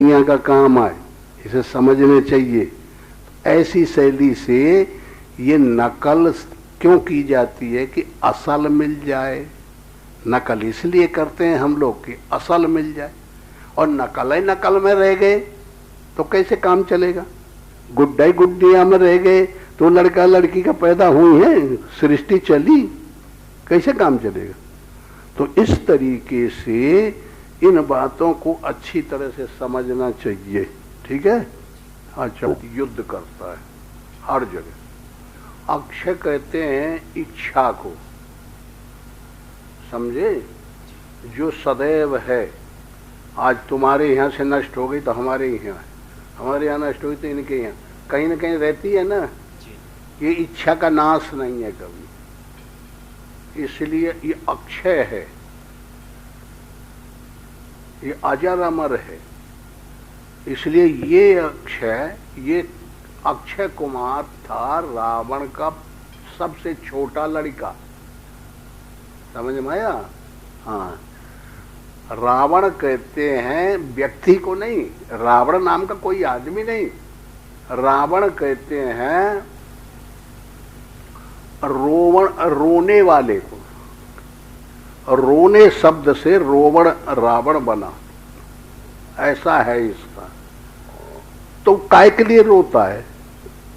दुनिया का काम आए, इसे समझने चाहिए। ऐसी शैली से ये नकल क्यों की जाती है कि असल मिल जाए। नकल इसलिए करते हैं हम लोग कि असल मिल जाए, और नकल ही नकल में रह गए तो कैसे काम चलेगा। गुड्डा ही गुड्डिया में रह गए तो लड़का लड़की का पैदा हुई है, सृष्टि चली, कैसे काम चलेगा। तो इस तरीके से इन बातों को अच्छी तरह से समझना चाहिए, ठीक है। अच्छा, युद्ध करता है हर जगह। अक्षय कहते हैं इच्छा को, समझे, जो सदैव है। आज तुम्हारे यहाँ से नष्ट हो गई तो हमारे यहाँ है, हमारे यहाँ नष्ट हुई तो इनके यहाँ कहीं ना कहीं रहती है ना। ये इच्छा का नाश नहीं है कभी, इसलिए ये अक्षय है, ये अजर अमर है। इसलिए ये अक्षय कुमार था रावण का सबसे छोटा लड़का, समझ में आया। हाँ, रावण कहते हैं व्यक्ति को नहीं, रावण नाम का कोई आदमी नहीं। रावण कहते हैं रोने वाले को, रोने शब्द से रोवण रावण बना, ऐसा है इसका। तो काय के लिए रोता है?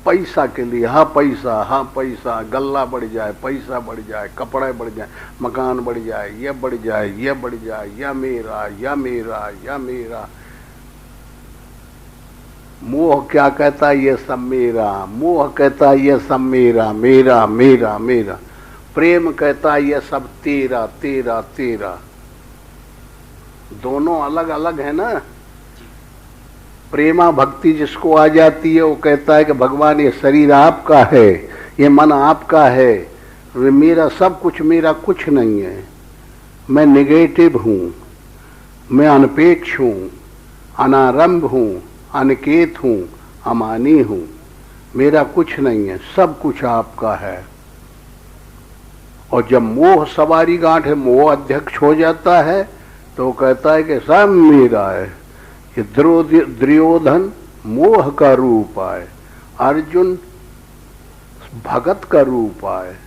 पैसा के लिए। हाँ पैसा, हाँ पैसा, गल्ला बढ़ जाए, पैसा बढ़ जाए, कपड़े बढ़ जाए, मकान बढ़ जाए, ये बढ़ जाए, ये बढ़ जाए, या मेरा, या मेरा, या मेरा। मोह क्या कहता है? ये सब मेरा। मोह कहता है ये सब मेरा, मेरा मेरा मेरा। प्रेम कहता है ये सब तेरा तेरा तेरा। दोनों अलग अलग है ना। प्रेमा भक्ति जिसको आ जाती है वो कहता है कि भगवान ये शरीर आपका है, ये मन आपका है, मेरा सब कुछ, मेरा कुछ नहीं है, मैं निगेटिव हूँ, मैं अनपेक्ष हूँ, अनारंभ हूँ, अनिकेत हूँ, अमानी हूँ, मेरा कुछ नहीं है, सब कुछ आपका है। और जब मोह सवारी गांठ है, मोह अध्यक्ष हो जाता है तो कहता है कि सब मेरा है। ये दुर्योधन मोह का रूप है, अर्जुन भगत का रूप है।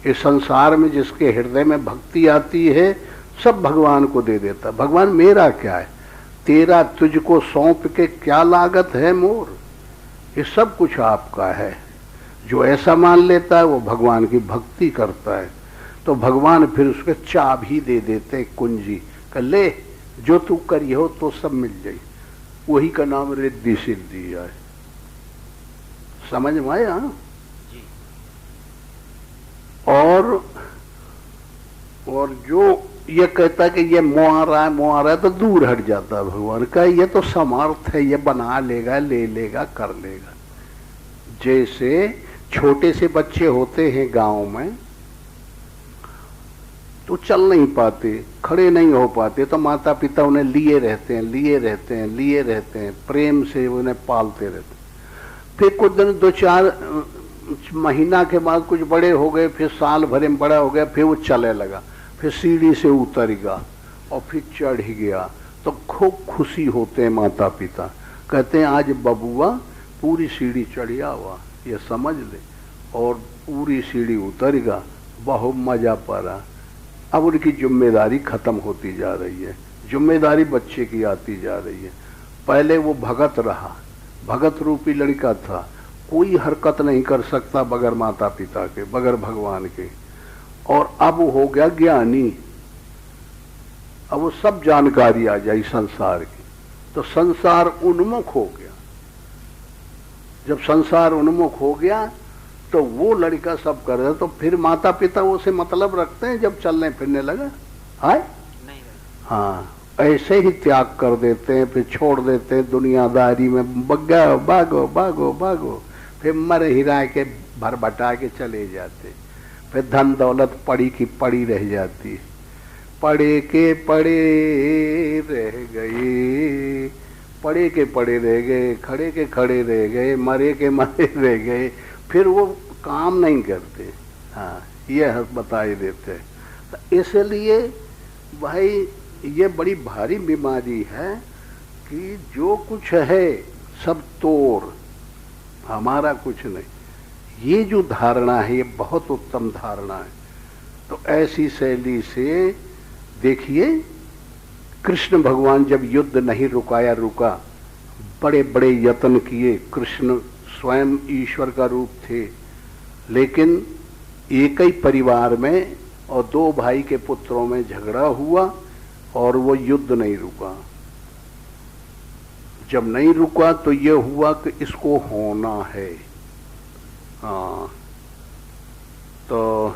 इस संसार में जिसके हृदय में भक्ति आती है सब भगवान को दे देता। भगवान मेरा क्या है, तेरा तुझको सौंप के क्या लागत है मोर, ये सब कुछ आपका है। जो ऐसा मान लेता है वो भगवान की भक्ति करता है। तो भगवान फिर उसके चाबी दे देते, कुंजी का ले, जो तू करी हो तो सब मिल जाए। वही का नाम रिद्धि सिद्धि है। समझ में आया। और जो ये कहता है कि ये मोह आ रहा है तो दूर हट जाता है भगवान का। ये तो समर्थ है, ये बना लेगा, ले लेगा, कर लेगा। जैसे छोटे से बच्चे होते हैं गांव में तो चल नहीं पाते, खड़े नहीं हो पाते, तो माता पिता उन्हें लिए रहते हैं, लिए रहते हैं, लिए रहते हैं, प्रेम से उन्हें पालते रहते हैं। फिर कुछ दिन, 2-4 महीना के बाद कुछ बड़े हो गए, फिर साल भरे में बड़ा हो गया, फिर वो चले लगा, फिर सीढ़ी से उतर गया और फिर चढ़ गया, तो खूब खुशी होते हैं माता पिता। कहते हैं आज बबुआ पूरी सीढ़ी चढ़िया हुआ, ये समझ ले, और पूरी सीढ़ी उतर गया, बहुत मजा पड़ा। अब उनकी जिम्मेदारी खत्म होती जा रही है, जिम्मेदारी बच्चे की आती जा रही है। पहले वो भगत रहा, भगत रूपी लड़का था, कोई हरकत नहीं कर सकता बगैर माता पिता के, बगैर भगवान के। और अब वो हो गया ज्ञानी, अब वो सब जानकारी आ जाए संसार की, तो संसार उन्मुख हो गया। जब संसार उन्मुख हो गया तो वो लड़का सब कर रहा, तो फिर माता पिता वो से मतलब रखते हैं जब चलने फिरने लगा है। हाँ, ऐसे ही त्याग कर देते हैं, फिर छोड़ देते हैं दुनियादारी में, भागो भागो भागो भागो, फिर मर हिरा के भर बटा के चले जाते। फिर धन दौलत पड़ी की पड़ी रह जाती, पड़े के पड़े रह गए, पड़े के पड़े रह गए, खड़े के खड़े रह गए, मरे के मरे रह गए, फिर वो काम नहीं करते। हाँ, ये बता ही देते। तो इसलिए भाई ये बड़ी भारी बीमारी है कि जो कुछ है सब तोड़, हमारा कुछ नहीं। ये जो धारणा है ये बहुत उत्तम धारणा है। तो ऐसी शैली से देखिए, कृष्ण भगवान जब युद्ध नहीं रुकाया रुका, बड़े बड़े यत्न किए। कृष्ण स्वयं ईश्वर का रूप थे, लेकिन एक ही परिवार में और दो भाई के पुत्रों में झगड़ा हुआ और वो युद्ध नहीं रुका। जब नहीं रुका तो ये हुआ कि इसको होना है। हाँ, तो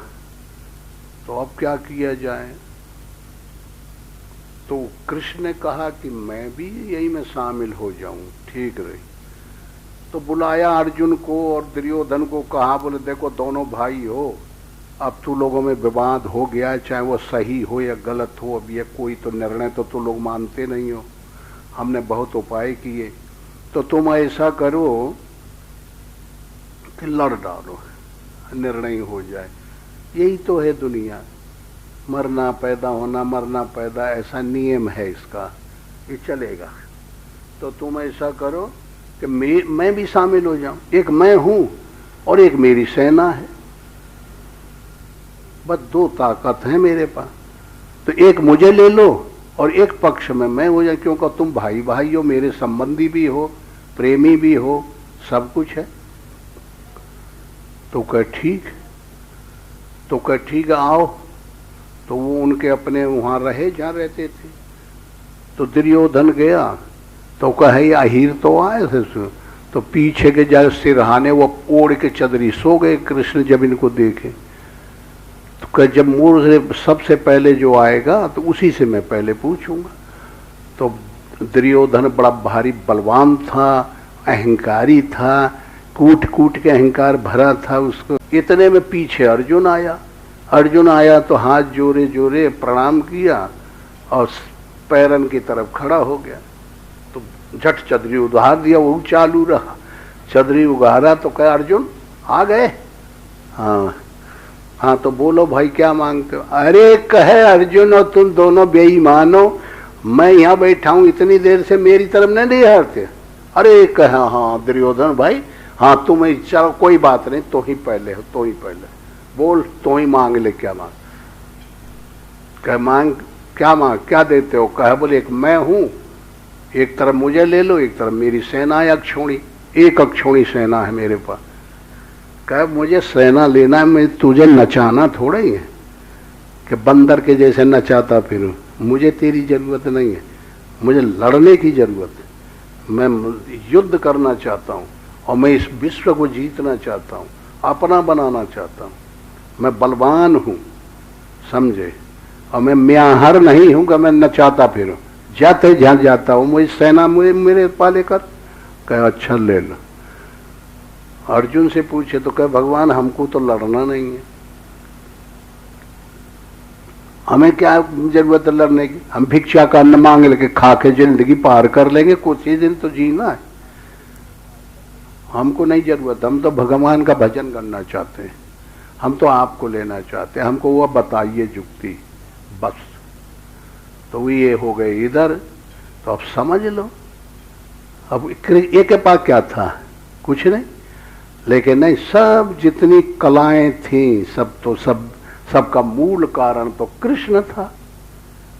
अब क्या किया जाए? तो कृष्ण ने कहा कि मैं भी यही में शामिल हो जाऊं। ठीक रही। तो बुलाया अर्जुन को और दुर्योधन को, कहा बोले देखो दोनों भाई हो, अब तू लोगों में विवाद हो गया, चाहे वो सही हो या गलत हो, अब ये कोई तो निर्णय तो तू लोग मानते नहीं हो। हमने बहुत उपाय किए, तो तुम ऐसा करो कि लड़ डालो, निर्णय हो जाए। यही तो है दुनिया, मरना पैदा होना, मरना पैदा, ऐसा नियम है इसका, ये चलेगा। तो तुम ऐसा करो कि मैं भी शामिल हो जाऊं। एक मैं हूं और एक मेरी सेना है, बस दो ताकत है मेरे पास। तो एक मुझे ले लो और एक पक्ष में मैं हो जाए, क्योंकि तुम भाई भाई हो, मेरे संबंधी भी हो, प्रेमी भी हो, सब कुछ है। तो कह ठीक है आओ। तो वो उनके अपने वहां रहे जहाँ रहते थे। तो दुर्योधन गया तो कहे अहीर तो आए थे, तो पीछे के जब सिरहाने वो ओढ़ के चदरी सो गए। कृष्ण जब इनको देखे तो कह जब मुझ से सबसे पहले जो आएगा तो उसी से मैं पहले पूछूंगा। तो दुर्योधन बड़ा भारी बलवान था, अहंकारी था, कूट कूट के अहंकार भरा था उसको। इतने में पीछे अर्जुन आया तो हाथ जोरे जोरे प्रणाम किया और पैरन की तरफ खड़ा हो गया। तो झट चदरी उधार दिया, वो चालू रहा। चदरी उगारा तो कहा अर्जुन आ गए? हाँ तो बोलो भाई क्या मांगते हो? अरे कहे अर्जुन और तुम दोनों बेईमान हो, मैं यहाँ बैठा हूँ इतनी देर से मेरी तरफ नहीं हारते। अरे कहे हाँ दुर्योधन भाई, हाँ तुम चलो कोई बात नहीं, तो ही पहले हो, तो ही पहले बोल, तो ही मांग ले, क्या मांग? कह मांग क्या देते हो? कहे बोले एक मैं हूं, एक तरफ मुझे ले लो, एक तरफ मेरी सेना है अक्षौणी, एक अक्षौणी सेना है मेरे पास। कहे मुझे सेना लेना है, मैं तुझे नचाना थोड़ा ही है कि बंदर के जैसे नचाता फिरूं। मुझे तेरी जरूरत नहीं है, मुझे लड़ने की जरूरत है। मैं युद्ध करना चाहता हूं और मैं इस विश्व को जीतना चाहता हूं, अपना बनाना चाहता हूं। मैं बलवान हूं, समझे? और मैं म्याहर नहीं हूं कि मैं नचाता फिरूं, जाते जहां जाता हूं मुझे सेना मेरे पाले कर। कहे अच्छा ले लो। अर्जुन से पूछे तो कहे भगवान हमको तो लड़ना नहीं है, हमें क्या जरूरत है लड़ने की? हम भिक्षा का अन्न मांग लेके खा के जिंदगी पार कर लेंगे, कुछ ही दिन तो जीना है, हमको नहीं जरूरत। हम तो भगवान का भजन करना चाहते हैं, हम तो आपको लेना चाहते हैं, हमको वो बताइए जुक्ति बस। तो ये हो गए इधर। तो अब समझ लो, अब एक के पास क्या था? कुछ नहीं। लेकिन नहीं, सब जितनी कलाएं थी सबका मूल कारण तो कृष्ण था।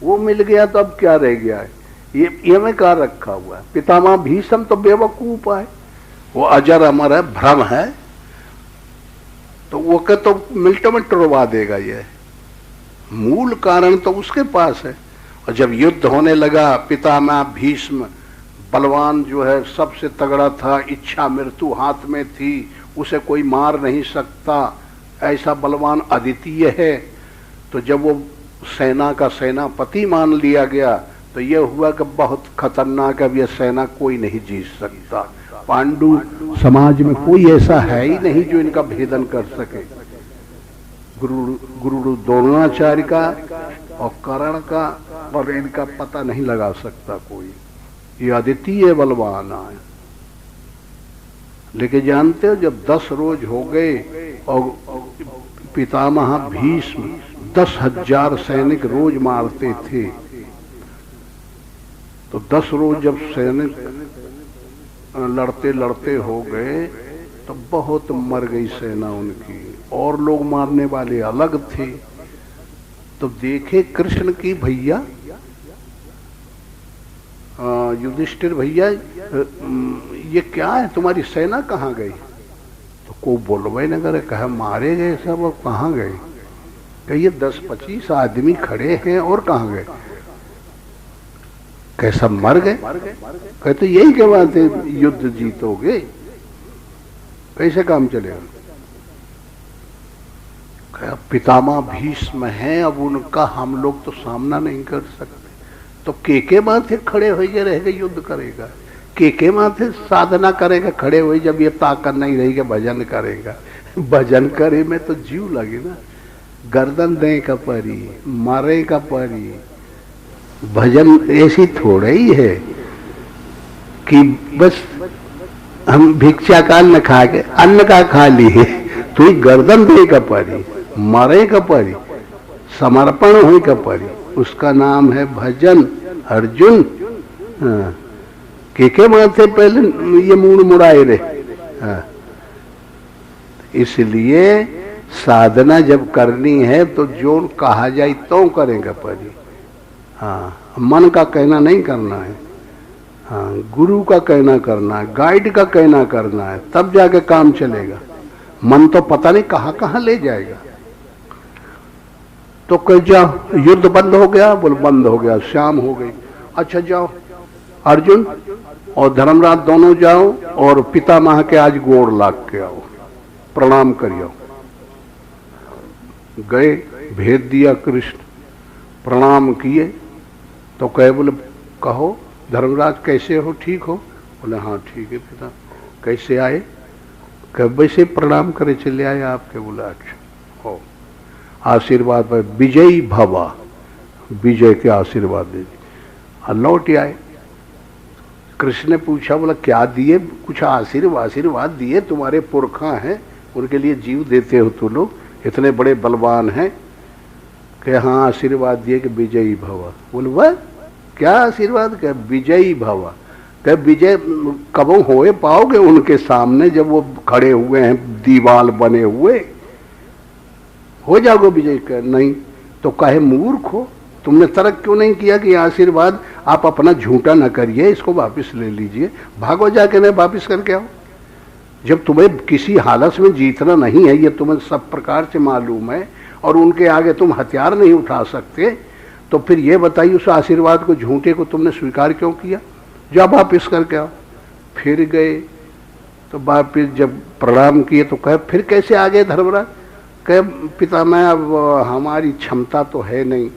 वो मिल गया तो अब क्या रह गया है? ये में क्या रखा हुआ है? पितामह भीष्म तो बेवकूफ है, वो अजर अमर है, भ्रम है, तो वो के तो मिनटों में टुरवा देगा। ये मूल कारण तो उसके पास है। और जब युद्ध होने लगा, पितामह भीष्म बलवान जो है सबसे तगड़ा था, इच्छा मृत्यु हाथ में थी, उसे कोई मार नहीं सकता, ऐसा बलवान अद्वितीय है। तो जब वो सेना का सेनापति मान लिया गया तो यह हुआ कि बहुत खतरनाक, अब यह सेना कोई नहीं जीत सकता। पांडु समाज में कोई ऐसा है ही नहीं जो इनका भेदन कर सके। गुरु द्रोणाचार्य का और कर्ण का और इनका पता नहीं लगा सकता कोई, ये अद्वितीय बलवान है। लेकिन जानते हो जब 10 रोज हो गए और पितामह भीष्म 10,000 सैनिक रोज मारते थे, तो 10 रोज जब सैनिक लड़ते लड़ते हो गए तो बहुत मर गई सेना उनकी, और लोग मारने वाले अलग थे। तो देखे कृष्ण की भैया युधिष्ठिर, भैया ये क्या है, तुम्हारी सेना कहाँ गई? तो को बोलवे न करे, कहा मारे गए सब, अब कहाँ गए? कहिए 10-25 आदमी खड़े हैं और कहाँ गए? कैसा मर गए? कहते यही क्या बात है, युद्ध जीतोगे, कैसे काम चलेगा? पितामह भीष्म हैं, अब उनका हम लोग तो सामना नहीं कर सकते। तो के माथे खड़े हो गए रहेगा, युद्ध करेगा? के माथे साधना करेगा खड़े हुए, जब ये ताकत नहीं रहेगी भजन करेगा? भजन करे में तो जीव लगे ना, गर्दन दे का परी, मारे का परी। भजन ऐसी थोड़ा ही है कि बस हम भिक्षा काल न खा के अन्न का खा लिए, तो गर्दन दे का परी, मरे का परी, समर्पण हो का परी, उसका नाम है भजन। अर्जुन के माथे पहले ये मुड़ मुड़ाए रहे। इसलिए साधना जब करनी है तो जो कहा जाए तो करेगा परी। हाँ, मन का कहना नहीं करना है, हाँ, गुरु का कहना करना है, गाइड का कहना करना है, तब जाके काम चलेगा। मन तो पता नहीं कहाँ कहाँ ले जाएगा। तो कह जाओ युद्ध बंद हो गया, बोल बंद हो गया, शाम हो गई। अच्छा जाओ अर्जुन और धर्मराज दोनों जाओ और पितामह के आज गोड़ लाग के आओ, प्रणाम करियो। गए, भेज दिया कृष्ण, प्रणाम किए। तो कहे बोले कहो धर्मराज कैसे हो, ठीक हो? बोले हाँ ठीक है पिता। कैसे आए? कब वैसे प्रणाम करे चले आए आपके। बोला अच्छा हो, आशीर्वाद पर विजयी भवा, विजय के आशीर्वाद दे दी। लौट आए। कृष्ण ने पूछा, बोला क्या दिए? कुछ आशीर्वाद दिए? तुम्हारे पुरखा हैं, उनके लिए जीव देते हो तुम लोग, इतने बड़े बलवान हैं। कहे हाँ आशीर्वाद दिए कि विजयी भवा। बोले वह क्या आशीर्वाद? कहे विजयी भवा। कहे विजय कब होए पाओगे उनके सामने, जब वो खड़े हुए हैं दीवाल बने हुए, हो जाओगे विजय? कहे नहीं। तो कहे मूर्ख हो, तुमने तर्क क्यों नहीं किया कि आशीर्वाद आप अपना झूठा न करिए, इसको वापस ले लीजिए, भागो जाके नहीं वापस करके आओ। जब तुम्हें किसी हालत में जीतना नहीं है, ये तुम्हें सब प्रकार से मालूम है, और उनके आगे तुम हथियार नहीं उठा सकते, तो फिर ये बताइए उस आशीर्वाद को, झूठे को तुमने स्वीकार क्यों किया? जब वापिस करके आओ। फिर गए तो वापिस जब प्रणाम किए तो कहे फिर कैसे आ गए धर्मराज? कहे पितामह अब हमारी क्षमता तो है नहीं,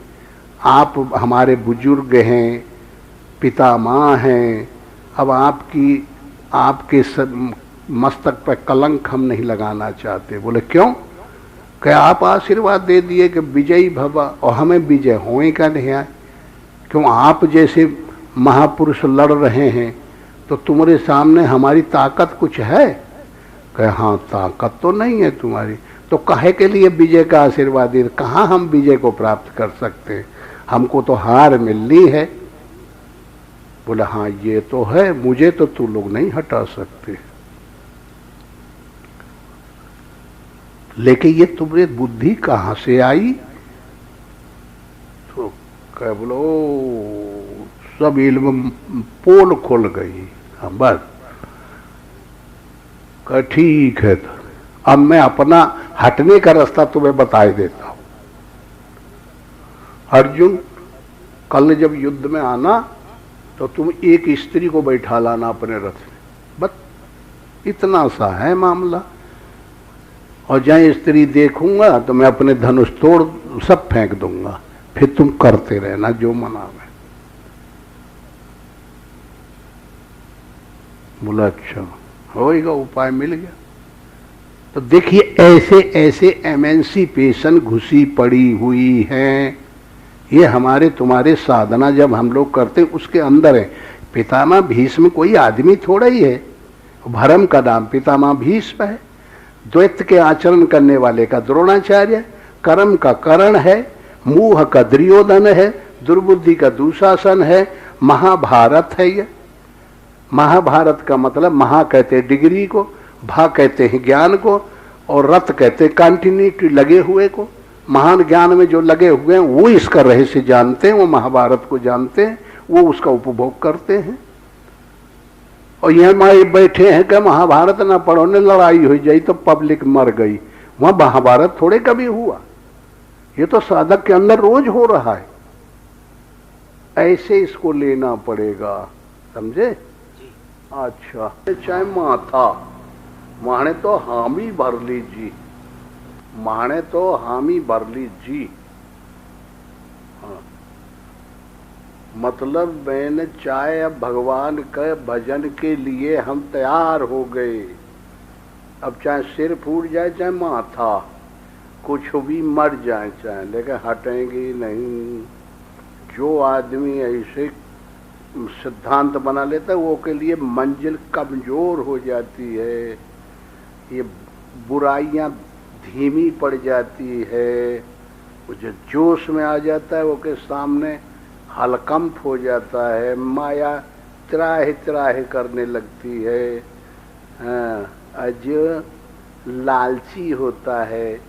आप हमारे बुजुर्ग हैं, पितामह हैं, अब आपके मस्तक पर कलंक हम नहीं लगाना चाहते। बोले क्यों? क्या आप आशीर्वाद दे दिए कि विजयी भवा, और हमें विजय होए का नहीं आए? क्यों आप जैसे महापुरुष लड़ रहे हैं तो तुम्हारे सामने हमारी ताकत कुछ है? कहे हाँ ताकत तो नहीं है तुम्हारी, तो काहे के लिए विजय का आशीर्वाद दे? कहाँ हम विजय को प्राप्त कर सकते हैं, हमको तो हार मिलनी है। बोला हाँ ये तो है, मुझे तो तू लोग नहीं हटा सकते, लेकिन ये तुम्हारी बुद्धि कहाँ से आई? तो कह बोलो सब इल्म पोल खुल गई। हाँ बस कह ठीक है, तो अब मैं अपना हटने का रास्ता तुम्हें बता देता हूं। अर्जुन कल जब युद्ध में आना तो तुम एक स्त्री को बैठा लाना अपने रथ में, बस इतना सा है मामला। और जहाँ स्त्री देखूंगा तो मैं अपने धनुष तोड़ सब फेंक दूंगा, फिर तुम करते रहना जो मना में। बोला अच्छा होएगा, उपाय मिल गया। तो देखिए ऐसे ऐसे एमेंसिपेशन घुसी पड़ी हुई है, ये हमारे तुम्हारे साधना जब हम लोग करते उसके अंदर है। पितामह भीष्म कोई आदमी थोड़ा ही है, भरम का नाम पितामह भीष्म है, द्वैत के आचरण करने वाले का द्रोणाचार्य, कर्म का कर्ण है, मोह का दुर्योधन है, दुर्बुद्धि का दुशासन है, महाभारत है ये। महाभारत का मतलब महा कहते हैं डिग्री को, भा कहते हैं ज्ञान को, और रत कहते हैं कंटिन्यूटी, लगे हुए को। महान ज्ञान में जो लगे हुए हैं वो इसका रहस्य जानते हैं, वो महाभारत को जानते हैं, वो उसका उपभोग करते हैं। और यह माए बैठे हैं कि महाभारत ना पढ़ो ने लड़ाई हो जाई तो पब्लिक मर गई, वहां महाभारत थोड़े कभी हुआ। ये तो साधक के अंदर रोज हो रहा है। ऐसे इसको लेना पड़ेगा, समझे? अच्छा, चाहे माथा माने तो हामी भर लीजिए, माने तो हामी भर लीजिए। हाँ, मतलब मैंने चाहे अब भगवान के भजन के लिए हम तैयार हो गए। अब चाहे सिर फूट जाए, चाहे माथा, कुछ भी मर जाए चाहे, लेकिन हटेंगे नहीं। जो आदमी ऐसे सिद्धांत बना लेता है वो के लिए मंजिल कमजोर हो जाती है, ये बुराइयां धीमी पड़ जाती है। वो जो जोश में आ जाता है वो के सामने हलकंप हो जाता है, माया त्राहे त्राहे करने लगती है। हाँ, जो लालची होता है,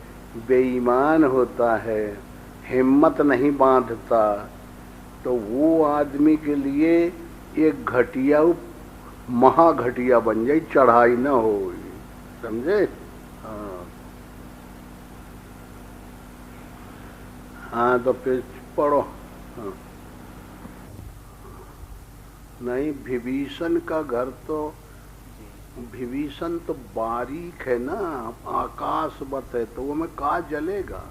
बेईमान होता है, हिम्मत नहीं बांधता, तो वो आदमी के लिए एक घटिया महाघटिया बन जाए, चढ़ाई न हो, समझे? हाँ हाँ, तो फिर पढ़ो। हाँ। नहीं, विभीषण का घर तो, विभीषण तो बारीक है ना, आकाशवत है, तो वो में का जलेगा?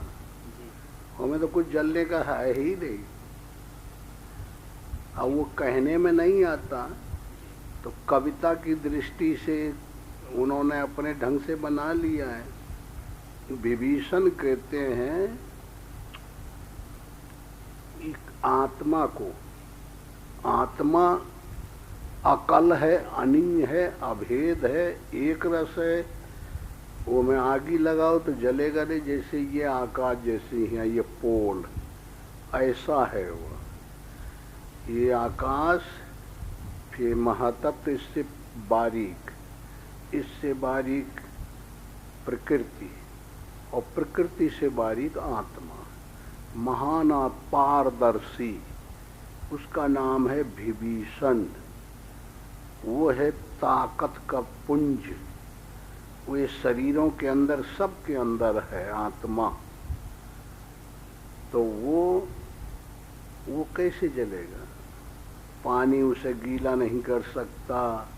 हमें तो कुछ जलने का है ही नहीं। अब वो कहने में नहीं आता, तो कविता की दृष्टि से उन्होंने अपने ढंग से बना लिया है। विभीषण कहते हैं एक आत्मा को, आत्मा अकल है, अनीय है, अभेद है, एक रस है। वो में आगी लगाओ तो जलेगा नहीं, जैसे ये आकाश जैसी है ये पोल, ऐसा है वो। ये आकाश फिर महातत्व, इससे बारीक, इससे बारीक प्रकृति, और प्रकृति से बारीक आत्मा, महान पारदर्शी, उसका नाम है विभीषण। वो है ताकत का पुंज, वो ये शरीरों के अंदर, सबके अंदर है आत्मा। तो वो कैसे जलेगा? पानी उसे गीला नहीं कर सकता।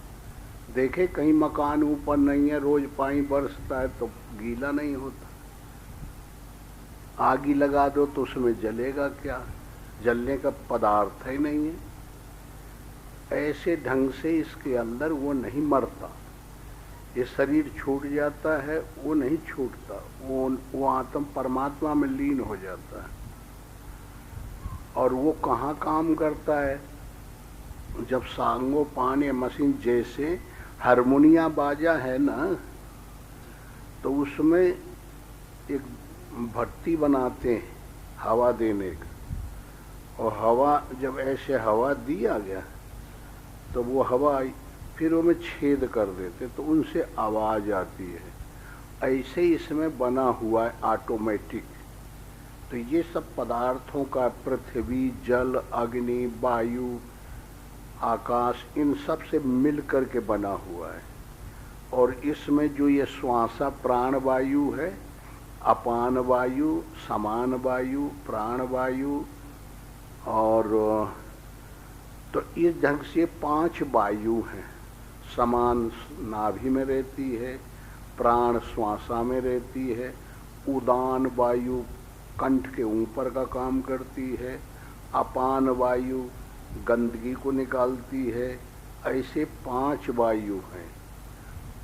देखे कहीं मकान ऊपर नहीं है, रोज पानी बरसता है तो गीला नहीं होता। आगी लगा दो तो उसमें जलेगा क्या? जलने का पदार्थ ही नहीं है। ऐसे ढंग से इसके अंदर वो नहीं मरता। ये शरीर छूट जाता है, वो नहीं छूटता, वो आत्म परमात्मा में लीन हो जाता है। और वो कहाँ काम करता है? जब सांगो पानी मशीन, जैसे हारमोनिया बाजा है ना, तो उसमें एक भट्टी बनाते हैं हवा देने का, और हवा जब ऐसे हवा दिया गया तो वो हवा फिर वो में छेद कर देते, तो उनसे आवाज आती है। ऐसे ही इसमें बना हुआ है ऑटोमेटिक। तो ये सब पदार्थों का, पृथ्वी, जल, अग्नि, वायु, आकाश, इन सब से मिल कर के बना हुआ है। और इसमें जो ये श्वासा प्राण वायु है, अपान वायु, समान वायु, प्राण वायु, और तो इस ढंग से 5 वायु हैं। समान नाभि में रहती है, प्राण श्वासा में रहती है, उदान वायु कंठ के ऊपर का काम करती है, अपान वायु गंदगी को निकालती है। ऐसे 5 वायु हैं।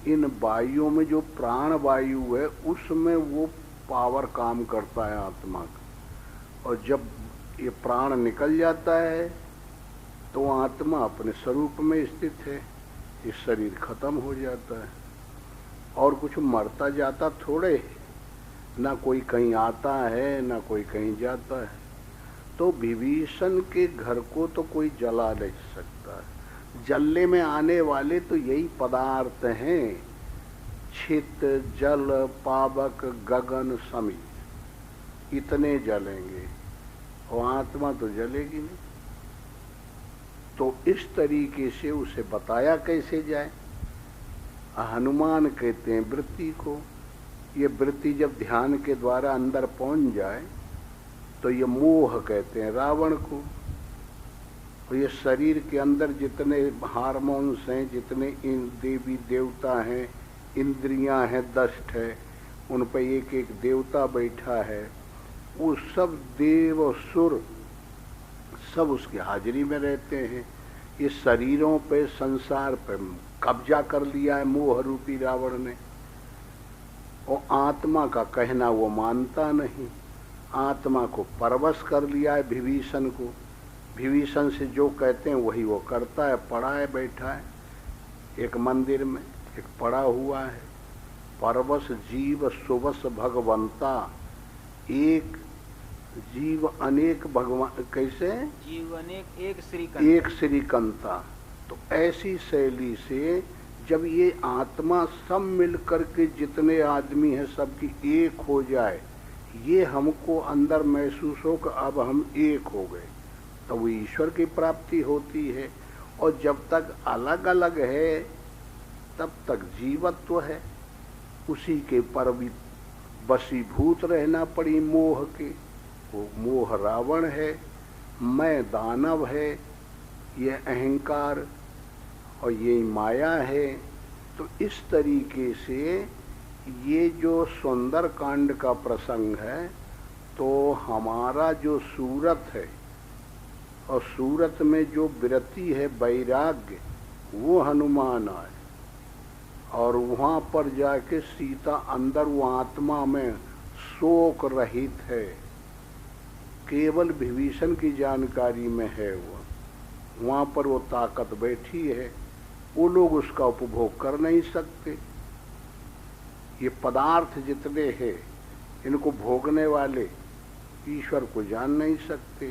इन वायुओं में जो प्राण वायु है उसमें वो पावर काम करता है आत्मा का। और जब ये प्राण निकल जाता है तो आत्मा अपने स्वरूप में स्थित है, ये शरीर खत्म हो जाता है। और कुछ मरता जाता थोड़े है, ना कोई कहीं आता है ना कोई कहीं जाता है। तो विभीषण के घर को तो कोई जला नहीं सकता। जलने में आने वाले तो यही पदार्थ हैं, छित, जल, पावक, गगन, समी, इतने जलेंगे और आत्मा तो जलेगी नहीं। तो इस तरीके से उसे बताया कैसे जाए। हनुमान कहते हैं वृत्ति को। ये वृत्ति जब ध्यान के द्वारा अंदर पहुंच जाए तो ये मोह कहते हैं रावण को। और ये शरीर के अंदर जितने हार्मोन्स हैं, जितने देवी देवता हैं, इंद्रियां हैं, दष्ट है, उन पर एक एक देवता बैठा है। वो सब देव और सुर सब उसकी हाजिरी में रहते हैं। ये शरीरों पे, संसार पे कब्जा कर लिया है मोह रूपी रावण ने। और आत्मा का कहना वो मानता नहीं, आत्मा को परवश कर लिया है विभीषण को। विभीषण से जो कहते हैं वही वो करता है। पड़ा है, बैठा है एक मंदिर में, एक पड़ा हुआ है। परवश जीव सुवस भगवंता, एक जीव अनेक भगवान, कैसे जीव अनेक एक श्रीकंता। तो ऐसी शैली से जब ये आत्मा सब मिल करके जितने आदमी हैं सबकी एक हो जाए, ये हमको अंदर महसूस हो कि अब हम एक हो गए, तो वो ईश्वर की प्राप्ति होती है। और जब तक अलग अलग है तब तक जीवत्व है, उसी के पर भी वशीभूत रहना पड़ी मोह के। वो मोह रावण है, मैं दानव है, ये अहंकार और ये माया है। तो इस तरीके से ये जो सुंदर कांड का प्रसंग है, तो हमारा जो सूरत है और सूरत में जो विरति है, वैराग्य, वो हनुमान आए और वहाँ पर जाके सीता अंदर वो आत्मा में शोक रहित है, केवल विभीषण की जानकारी में है। वो वहाँ पर वो ताकत बैठी है, वो लोग उसका उपभोग कर नहीं सकते। ये पदार्थ जितने हैं इनको भोगने वाले ईश्वर को जान नहीं सकते।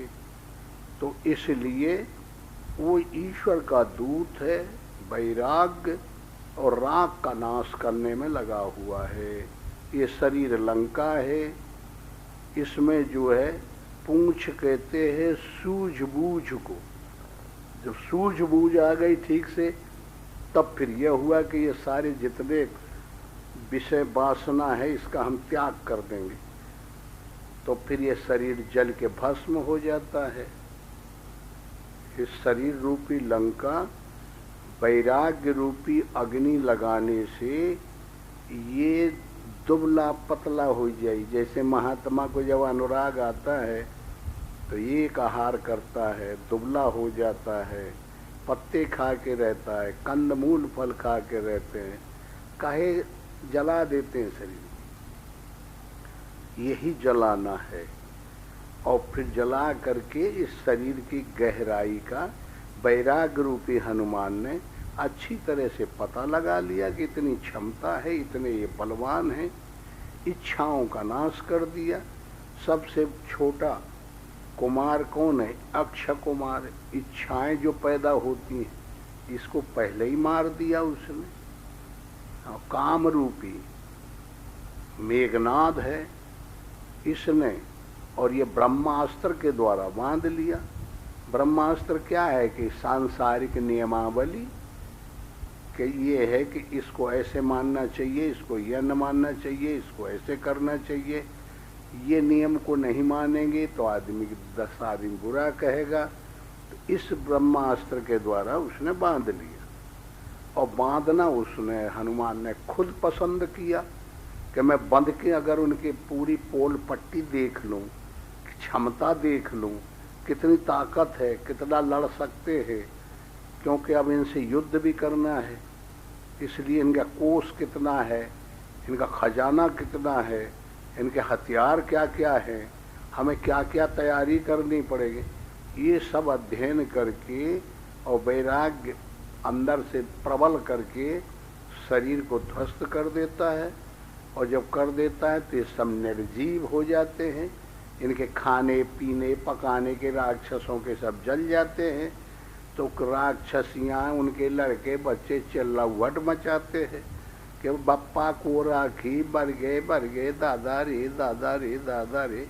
तो इसलिए वो ईश्वर का दूत है, वैराग्य और राग का नाश करने में लगा हुआ है। ये शरीर लंका है, इसमें जो है पूंछ कहते हैं सूझबूझ को। जब सूझबूझ आ गई ठीक से, तब फिर यह हुआ कि ये सारे जितने विषय वासना है इसका हम त्याग कर देंगे, तो फिर ये शरीर जल के भस्म हो जाता है। इस शरीर रूपी लंका वैराग्य रूपी अग्नि लगाने से ये दुबला पतला हो जाए। जैसे महात्मा को जब अनुराग आता है तो एक आहार करता है, दुबला हो जाता है, पत्ते खा के रहता है, कंद मूल फल खा के रहते हैं, काहे जला देते हैं शरीर। यही जलाना है। और फिर जला करके इस शरीर की गहराई का वैराग्य रूपी हनुमान ने अच्छी तरह से पता लगा लिया कि इतनी क्षमता है, इतने ये बलवान हैं। इच्छाओं का नाश कर दिया। सबसे छोटा कुमार कौन है? अक्ष कुमार। इच्छाएं जो पैदा होती हैं इसको पहले ही मार दिया उसने। काम रूपी मेघनाद है इसने, और ये ब्रह्मास्त्र के द्वारा बांध लिया। ब्रह्मास्त्र क्या है कि सांसारिक नियमावली कि ये है कि इसको ऐसे मानना चाहिए, इसको यह न मानना चाहिए, इसको ऐसे करना चाहिए। ये नियम को नहीं मानेंगे तो आदमी 10 आदमी बुरा कहेगा। तो इस ब्रह्मास्त्र के द्वारा उसने बांध लिया। और बांधना उसने हनुमान ने खुद पसंद किया कि मैं बंध के अगर उनके पूरी पोल पट्टी देख लूं, क्षमता देख लूं, कितनी ताकत है, कितना लड़ सकते हैं, क्योंकि अब इनसे युद्ध भी करना है। इसलिए इनका कोष कितना है, इनका खजाना कितना है, इनके हथियार क्या क्या हैं, हमें क्या क्या तैयारी करनी पड़ेगी, ये सब अध्ययन करके और वैराग्य अंदर से प्रबल करके शरीर को ध्वस्त कर देता है। और जब कर देता है तो ये सब निर्जीव हो जाते हैं। इनके खाने पीने पकाने के राक्षसों के सब जल जाते हैं। तो राक्षसियाँ उनके लड़के बच्चे चिल्लाहट मचाते हैं कि बप्पा को राखी बर गए दादा रे दादा रे दादा रे।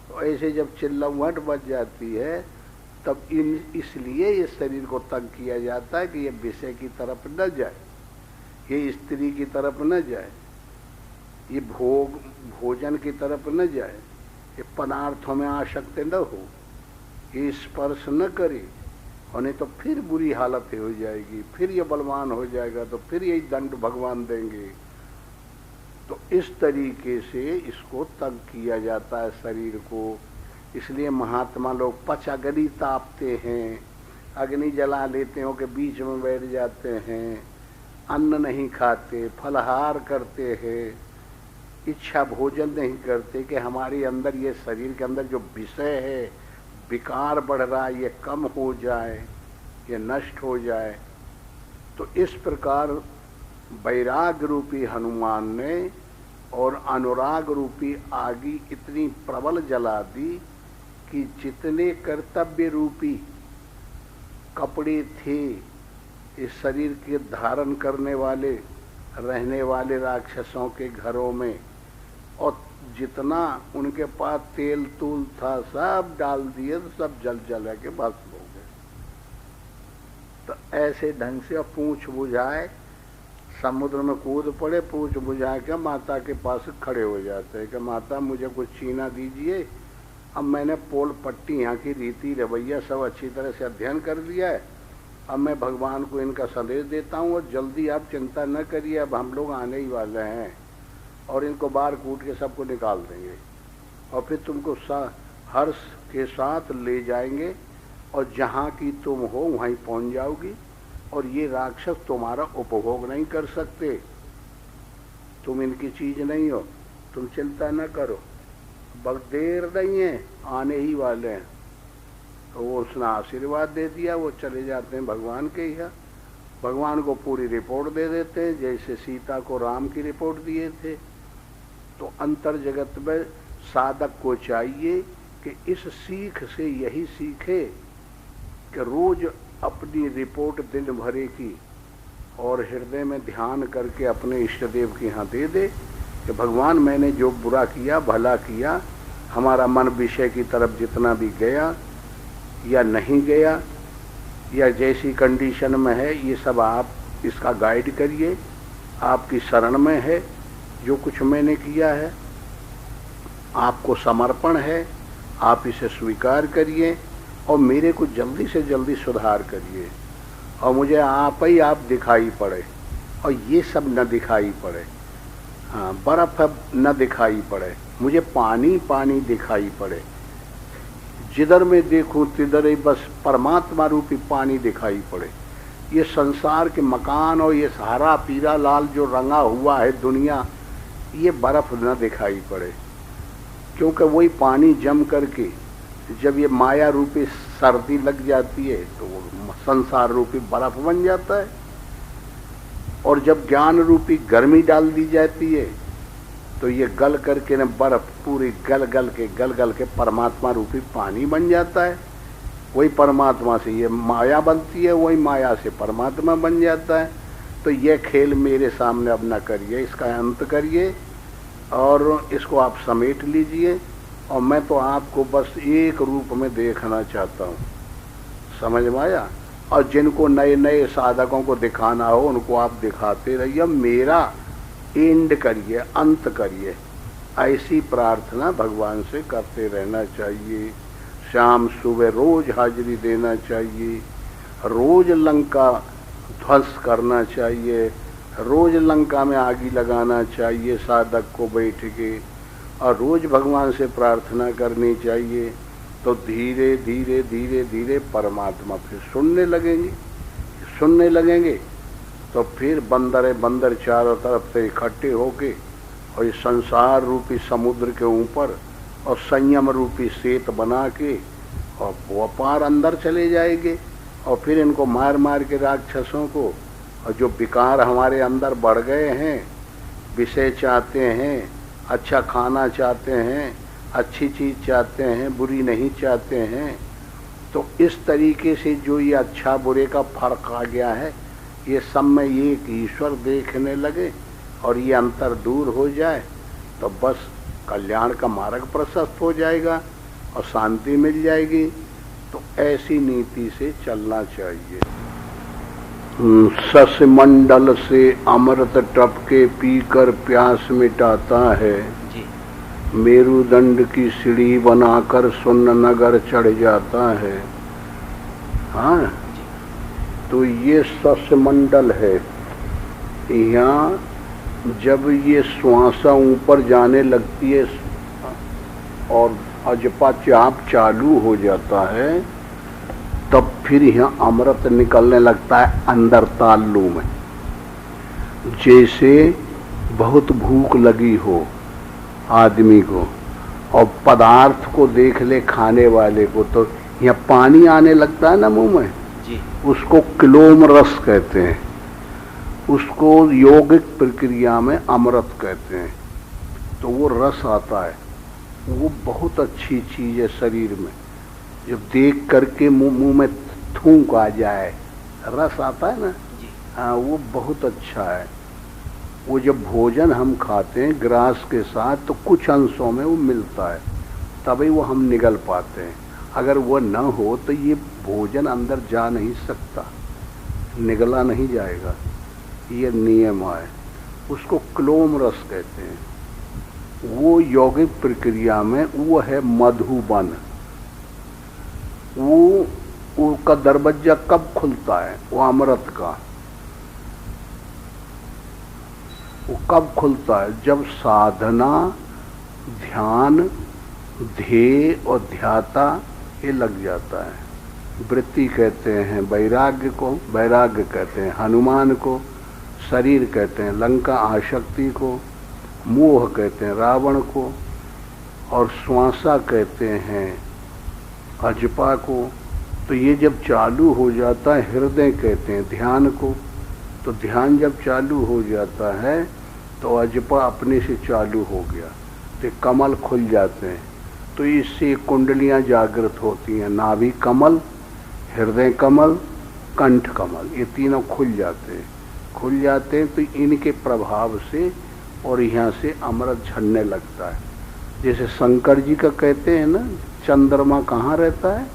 तो ऐसे जब चिल्लाहट बच जाती है तब इसलिए इस शरीर को तंग किया जाता है कि ये विषय की तरफ न जाए, ये स्त्री की तरफ न जाए, ये भोजन की तरफ न जाए, ये पदार्थों में आसक्त न हो, ये स्पर्श न करे, और नहीं तो फिर बुरी हालत हो जाएगी, फिर ये बलवान हो जाएगा तो फिर यही दंड भगवान देंगे। तो इस तरीके से इसको तंग किया जाता है शरीर को। इसलिए महात्मा लोग पच अग्नि तापते हैं, अग्नि जला लेते हो के बीच में बैठ जाते हैं, अन्न नहीं खाते, फलहार करते हैं, इच्छा भोजन नहीं करते कि हमारे अंदर ये शरीर के अंदर जो विषय है, विकार बढ़ रहा है, ये कम हो जाए, ये नष्ट हो जाए। तो इस प्रकार वैराग्य रूपी हनुमान ने और अनुराग रूपी आगी इतनी प्रबल जला दी कि जितने कर्तव्य रूपी कपड़े थे इस शरीर के धारण करने वाले रहने वाले राक्षसों के घरों में, और जितना उनके पास तेल तूल था सब डाल दिए, तो सब जल जल के भस्म हो गए। तो ऐसे ढंग से पूंछ बुझाए समुद्र में कूद पड़े, पूंछ बुझा के माता के पास खड़े हो जाते हैं कि माता मुझे कुछ छीना दीजिए। अब मैंने पोल पट्टी यहाँ की रीति रवैया सब अच्छी तरह से अध्ययन कर लिया है, अब मैं भगवान को इनका संदेश देता हूँ और जल्दी आप चिंता न करिए, अब हम लोग आने ही वाले हैं और इनको बाहर कूट के सबको निकाल देंगे और फिर तुमको हर्ष के साथ ले जाएंगे और जहाँ की तुम हो वहीं पहुँच जाओगी, और ये राक्षस तुम्हारा उपभोग नहीं कर सकते, तुम इनकी चीज नहीं हो, तुम चिंता न करो, बस देर नहीं है, आने ही वाले हैं। तो वो उसने आशीर्वाद दे दिया, वो चले जाते हैं भगवान के यहाँ, भगवान को पूरी रिपोर्ट दे देते हैं जैसे सीता को राम की रिपोर्ट दिए थे। तो अंतर जगत में साधक को चाहिए कि इस सीख से यही सीखे कि रोज अपनी रिपोर्ट दिन भरे की और हृदय में ध्यान करके अपने इष्ट देव के यहाँ दे दे कि भगवान मैंने जो बुरा किया भला किया, हमारा मन विषय की तरफ जितना भी गया या नहीं गया या जैसी कंडीशन में है, ये सब आप इसका गाइड करिए, आपकी शरण में है, जो कुछ मैंने किया है आपको समर्पण है, आप इसे स्वीकार करिए और मेरे को जल्दी से जल्दी सुधार करिए, और मुझे आप ही आप दिखाई पड़े और ये सब न दिखाई पड़े, हाँ बर्फ न दिखाई पड़े, मुझे पानी पानी दिखाई पड़े, जिधर मैं देखूं तिधर ही बस परमात्मा रूपी पानी दिखाई पड़े। ये संसार के मकान और ये हरा पीला लाल जो रंगा हुआ है दुनिया, ये बर्फ न दिखाई पड़े, क्योंकि वही पानी जम करके जब ये माया रूपी सर्दी लग जाती है तो वो संसार रूपी बर्फ बन जाता है, और जब ज्ञान रूपी गर्मी डाल दी जाती है तो ये गल करके न बर्फ पूरी गल गल के परमात्मा रूपी पानी बन जाता है। वही परमात्मा से ये माया बनती है, वही माया से परमात्मा बन जाता है। तो ये खेल मेरे सामने अब न करिए, इसका अंत करिए और इसको आप समेट लीजिए, और मैं तो आपको बस एक रूप में देखना चाहता हूँ, समझ में आया। और जिनको नए नए साधकों को दिखाना हो उनको आप दिखाते रहिए, मेरा एंड करिए, अंत करिए, ऐसी प्रार्थना भगवान से करते रहना चाहिए। शाम सुबह रोज हाजिरी देना चाहिए, रोज लंका ध्वंस करना चाहिए, रोज लंका में आगी लगाना चाहिए साधक को बैठ के, और रोज भगवान से प्रार्थना करनी चाहिए। तो धीरे धीरे धीरे धीरे परमात्मा फिर सुनने लगेंगे तो फिर बंदर चारों तरफ से इकट्ठे होके और इस संसार रूपी समुद्र के ऊपर और संयम रूपी सेत बना के और वो पार अंदर चले जाएंगे, और फिर इनको मार मार के राक्षसों को, और जो विकार हमारे अंदर बढ़ गए हैं, विषय चाहते हैं, अच्छा खाना चाहते हैं, अच्छी चीज चाहते हैं, बुरी नहीं चाहते हैं। तो इस तरीके से जो ये अच्छा बुरे का फर्क आ गया है, ये सब में एक ईश्वर देखने लगे और ये अंतर दूर हो जाए तो बस कल्याण का मार्ग प्रशस्त हो जाएगा और शांति मिल जाएगी। तो ऐसी नीति से चलना चाहिए। सस मंडल से अमृत टपके पीकर प्यास मिटाता है, मेरुदंड की सीढ़ी बनाकर सुन्न नगर चढ़ जाता है। हाँ, तो ये सस मंडल है। यहाँ जब ये श्वासा ऊपर जाने लगती है और अजपा चाप चालू हो जाता है, तब फिर यहाँ अमृत निकलने लगता है अंदर ताल्लू में। जैसे बहुत भूख लगी हो आदमी को और पदार्थ को देख ले खाने वाले को, तो यहाँ पानी आने लगता है ना मुंह में जी। उसको क्लोम रस कहते हैं, उसको योगिक प्रक्रिया में अमृत कहते हैं। तो वो रस आता है, वो बहुत अच्छी चीज है शरीर में। जब देख करके मुंह में थूक आ जाए, रस आता है ना, हाँ, वो बहुत अच्छा है। वो जब भोजन हम खाते हैं ग्रास के साथ, तो कुछ अंशों में वो मिलता है, तभी वो हम निगल पाते हैं। अगर वो न हो तो ये भोजन अंदर जा नहीं सकता, निगला नहीं जाएगा। ये नियम है, उसको क्लोम रस कहते हैं। वो यौगिक प्रक्रिया में वो है मधुबन। वो का दरवाजा कब खुलता है? वो अमृत का वो कब खुलता है? जब साधना, ध्यान, ध्येय और ध्याता ये लग जाता है। वृत्ति कहते हैं वैराग्य को, वैराग्य कहते हैं हनुमान को, शरीर कहते हैं लंका आसक्ति को, मोह कहते हैं रावण को, और श्वासा कहते हैं अजपा को। तो ये जब चालू हो जाता है, हृदय कहते हैं ध्यान को। तो ध्यान जब चालू हो जाता है तो अजपा अपने से चालू हो गया, तो कमल खुल जाते हैं। तो इससे कुंडलियां जागृत होती हैं, नाभि कमल, हृदय कमल, कंठ कमल, ये तीनों खुल जाते हैं। खुल जाते हैं तो इनके प्रभाव से और यहाँ से अमृत झड़ने लगता है। जैसे शंकर जी का कहते हैं ना, चंद्रमा कहाँ रहता है?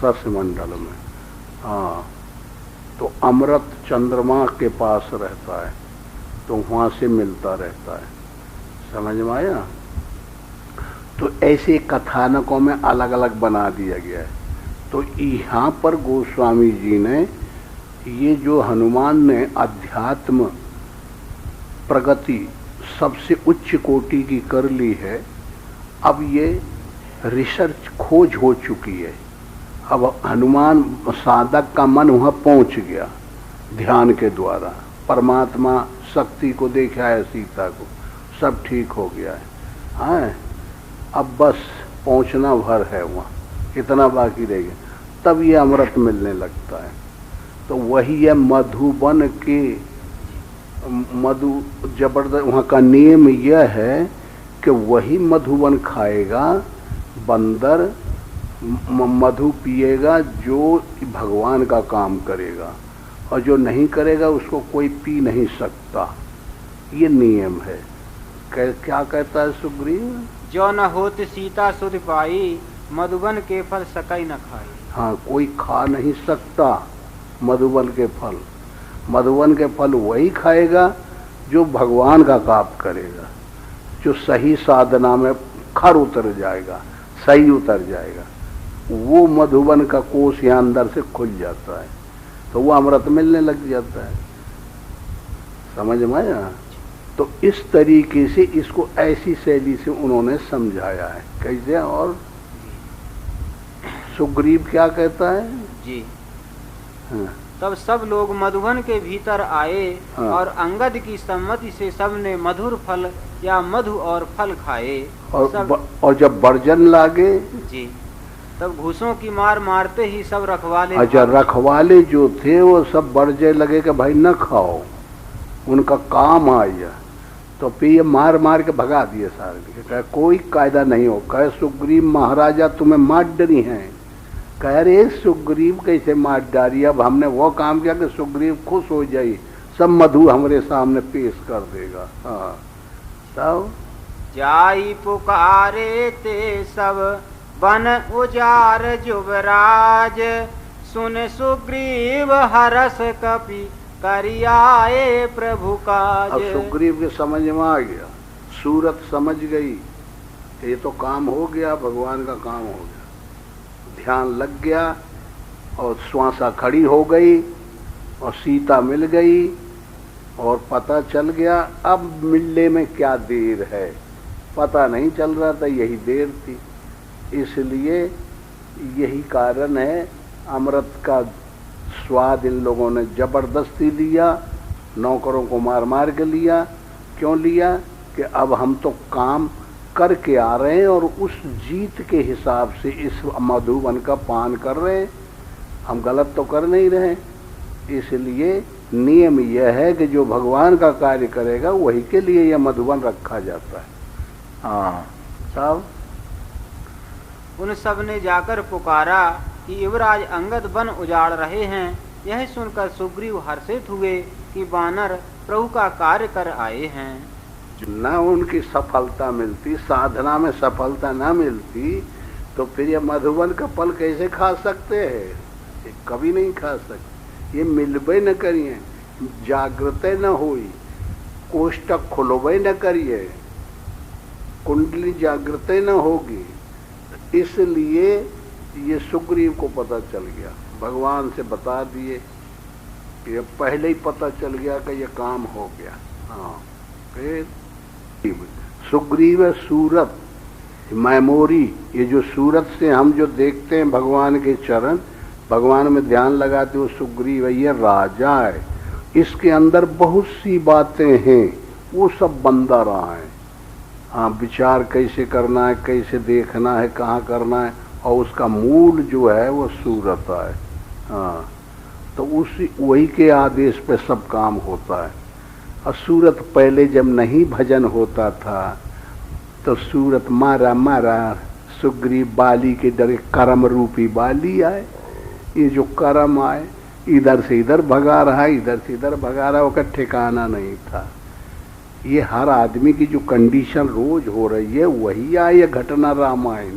सस मंडल में। हाँ, तो अमृत चंद्रमा के पास रहता है, तो वहाँ से मिलता रहता है। समझ में आया? तो ऐसे कथानकों में अलग अलग बना दिया गया है। तो यहाँ पर गोस्वामी जी ने ये जो हनुमान ने अध्यात्म प्रगति सबसे उच्च कोटि की कर ली है, अब ये रिसर्च खोज हो चुकी है। अब हनुमान साधक का मन वहाँ पहुँच गया ध्यान के द्वारा, परमात्मा शक्ति को देखा है, सीता को, सब ठीक हो गया है। हाँ, अब बस पहुँचना भर है वहाँ, इतना बाकी रह गया, तब ये अमृत मिलने लगता है। तो वही है मधुबन के मधु जबरदस्त। वहाँ का नियम यह है कि वही मधुबन खाएगा बंदर, मधु पिएगा जो भगवान का काम करेगा, और जो नहीं करेगा उसको कोई पी नहीं सकता। ये नियम है। क्या कहता है सुग्रीव? जो न होत सीता सुध पाई, मधुबन के फल सकई न खाई। हाँ, कोई खा नहीं सकता मधुबन के फल। मधुबन के फल वही खाएगा जो भगवान का काम करेगा, जो सही साधना में खर उतर जाएगा, सही उतर जाएगा। वो मधुबन का कोष यहाँ अंदर से खुल जाता है, तो वो अमृत मिलने लग जाता है। समझ में आया? तो इस तरीके से इसको ऐसी शैली से उन्होंने समझाया है। कैसे? और सुग्रीव क्या कहता है जी? हाँ। तब सब लोग मधुबन के भीतर आए। हाँ। और अंगद की सम्मति से सबने मधुर फल या मधु और फल खाए। और जब बर्जन लागे जी, तब घूसों की मार मारते ही सब रखवाले, अच्छा, रखवाले जो थे वो सब बर्जे लगे कि भाई न खाओ, उनका काम आया। तो फिर ये मार मार के भगा दिए सारे के। कहे कोई कायदा नहीं हो। कहे सुग्रीव महाराजा तुम्हें मार डरी हैं। कह रहे सुग्रीव कैसे मार डारी, अब हमने वो काम किया कि सुग्रीव खुश हो जाई, सब मधु हमारे सामने पेश कर देगा। हाँ तब जाई पुकारे ते सब बन उजार जुबराज, सुन सुग्रीव हरस कपि करियाए प्रभु काज। अब सुग्रीव के समझ में आ गया, सूरत समझ गई, ये तो काम हो गया, भगवान का काम हो गया। ध्यान लग गया और श्वासा खड़ी हो गई और सीता मिल गई और पता चल गया अब मिलने में क्या देर है। पता नहीं चल रहा था, यही देर थी। इसलिए यही कारण है अमृत का स्वाद इन लोगों ने जबरदस्ती लिया, नौकरों को मार मार के लिया। क्यों लिया कि अब हम तो काम करके आ रहे हैं और उस जीत के हिसाब से इस मधुबन का पान कर रहे हैं, हम गलत तो कर नहीं रहे। इसलिए नियम यह है कि जो भगवान का कार्य करेगा वही के लिए यह मधुबन रखा जाता है। हाँ साहब। उन सब ने जाकर पुकारा कि युवराज अंगद वन उजाड़ रहे हैं। यह सुनकर सुग्रीव हर्षित हुए कि वानर प्रभु का कार्य कर आए हैं। न उनकी सफलता मिलती, साधना में सफलता न मिलती तो फिर ये मधुबन का फल कैसे खा सकते हैं? ये कभी नहीं खा सकते। ये मिलबे न करिए, जागृत न हुई, कोष्टक खुलबे न करिए, कुंडली जागृत न होगी। इसलिए ये सुग्रीव को पता चल गया, भगवान से बता दिए, ये पहले ही पता चल गया कि ये काम हो गया। हाँ फिर सुग्रीव सूरत मेमोरी, ये जो सूरत से हम जो देखते हैं भगवान के चरण, भगवान में ध्यान लगाते हो सुग्रीव ये राजा है, इसके अंदर बहुत सी बातें हैं वो सब बंदा रहा है। हाँ विचार कैसे करना है, कैसे देखना है, कहाँ करना है, और उसका मूल जो है वो सूरत है। हाँ तो उसी वही के आदेश पे सब काम होता है। और सूरत पहले जब नहीं भजन होता था तो सूरत मारा मारा सुग्रीव बाली के डरे, कर्म रूपी बाली आए। ये जो कर्म आए इधर से इधर भगा रहा है, इधर से इधर भगा रहा है, उसका ठिकाना नहीं था। ये हर आदमी की जो कंडीशन रोज हो रही है वही आई है घटना रामायण।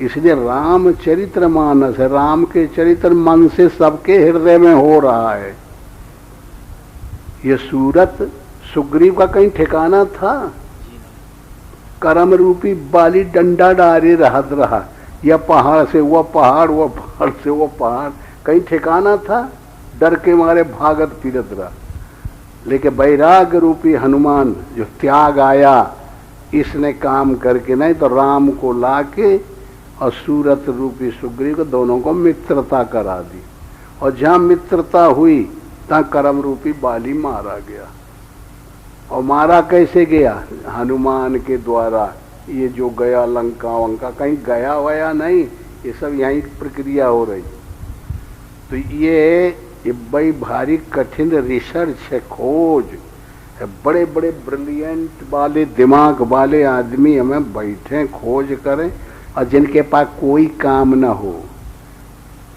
इसलिए रामचरित्र मानस है, राम के चरित्र मन से सबके हृदय में हो रहा है। ये सूरत सुग्रीव का कहीं ठिकाना था? कर्म रूपी बाली डंडा डारे रहत रहा, या पहाड़ से वो पहाड़, वो पहाड़ से वो पहाड़, कहीं ठिकाना था? डर के मारे भागत फिरत रहा। लेकिन वैराग्य रूपी हनुमान जो त्याग आया, इसने काम करके नहीं तो राम को लाके और सूरत रूपी सुग्रीव को दोनों को मित्रता करा दी। और जहाँ मित्रता हुई तहाँ कर्म रूपी बाली मारा गया। और मारा कैसे गया? हनुमान के द्वारा। ये जो गया लंका वंका, कहीं गया वया नहीं, ये सब यहीं प्रक्रिया हो रही। तो ये बड़ी भारी कठिन रिसर्च है, खोज है। बड़े बड़े ब्रिलियंट वाले दिमाग वाले आदमी हमें बैठे खोज करें, और जिनके पास कोई काम ना हो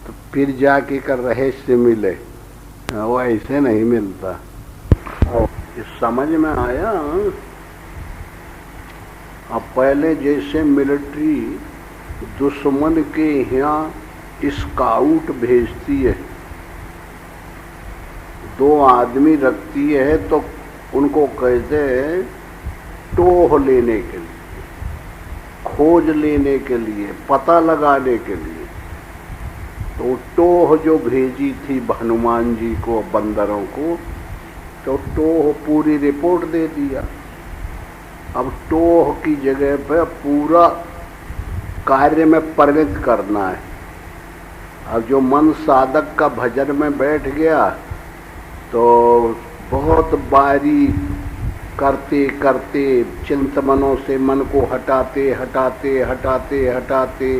तो फिर जाके कर रहस्य मिले, वो ऐसे नहीं मिलता। ये समझ में आया? अब पहले जैसे मिलिट्री दुश्मन के यहाँ स्काउट भेजती है, 2 आदमी रखती है तो उनको कहते हैं टोह लेने के लिए, खोज लेने के लिए, पता लगाने के लिए। तो टोह जो भेजी थी हनुमान जी को बंदरों को, तो टोह पूरी रिपोर्ट दे दिया। अब टोह की जगह पे पूरा कार्य में परिणत करना है। अब जो मन साधक का भजन में बैठ गया तो बहुत बारी करते करते चिंतनों से मन को हटाते हटाते हटाते हटाते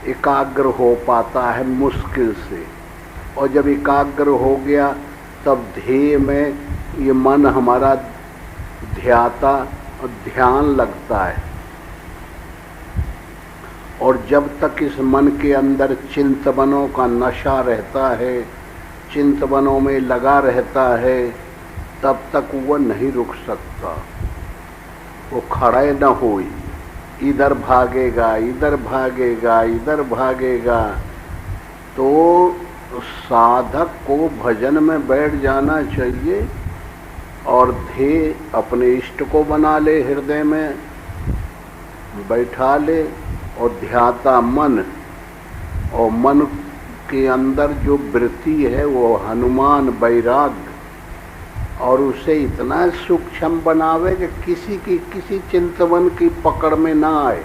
एकाग्र हो पाता है मुश्किल से। और जब एकाग्र हो गया तब ध्येय में ये मन हमारा ध्याता और ध्यान लगता है। और जब तक इस मन के अंदर चिंतवनों का नशा रहता है, चिंतवनों में लगा रहता है, तब तक वो नहीं रुक सकता। वो खड़े न हो, इधर भागेगा, इधर भागेगा, इधर भागेगा। तो साधक को भजन में बैठ जाना चाहिए और ध्येय अपने इष्ट को बना ले, हृदय में बैठा ले और ध्याता मन, और मन के अंदर जो वृत्ति है वो हनुमान वैराग्य, और उसे इतना सूक्ष्म बनावे कि किसी चिंतवन की पकड़ में ना आए।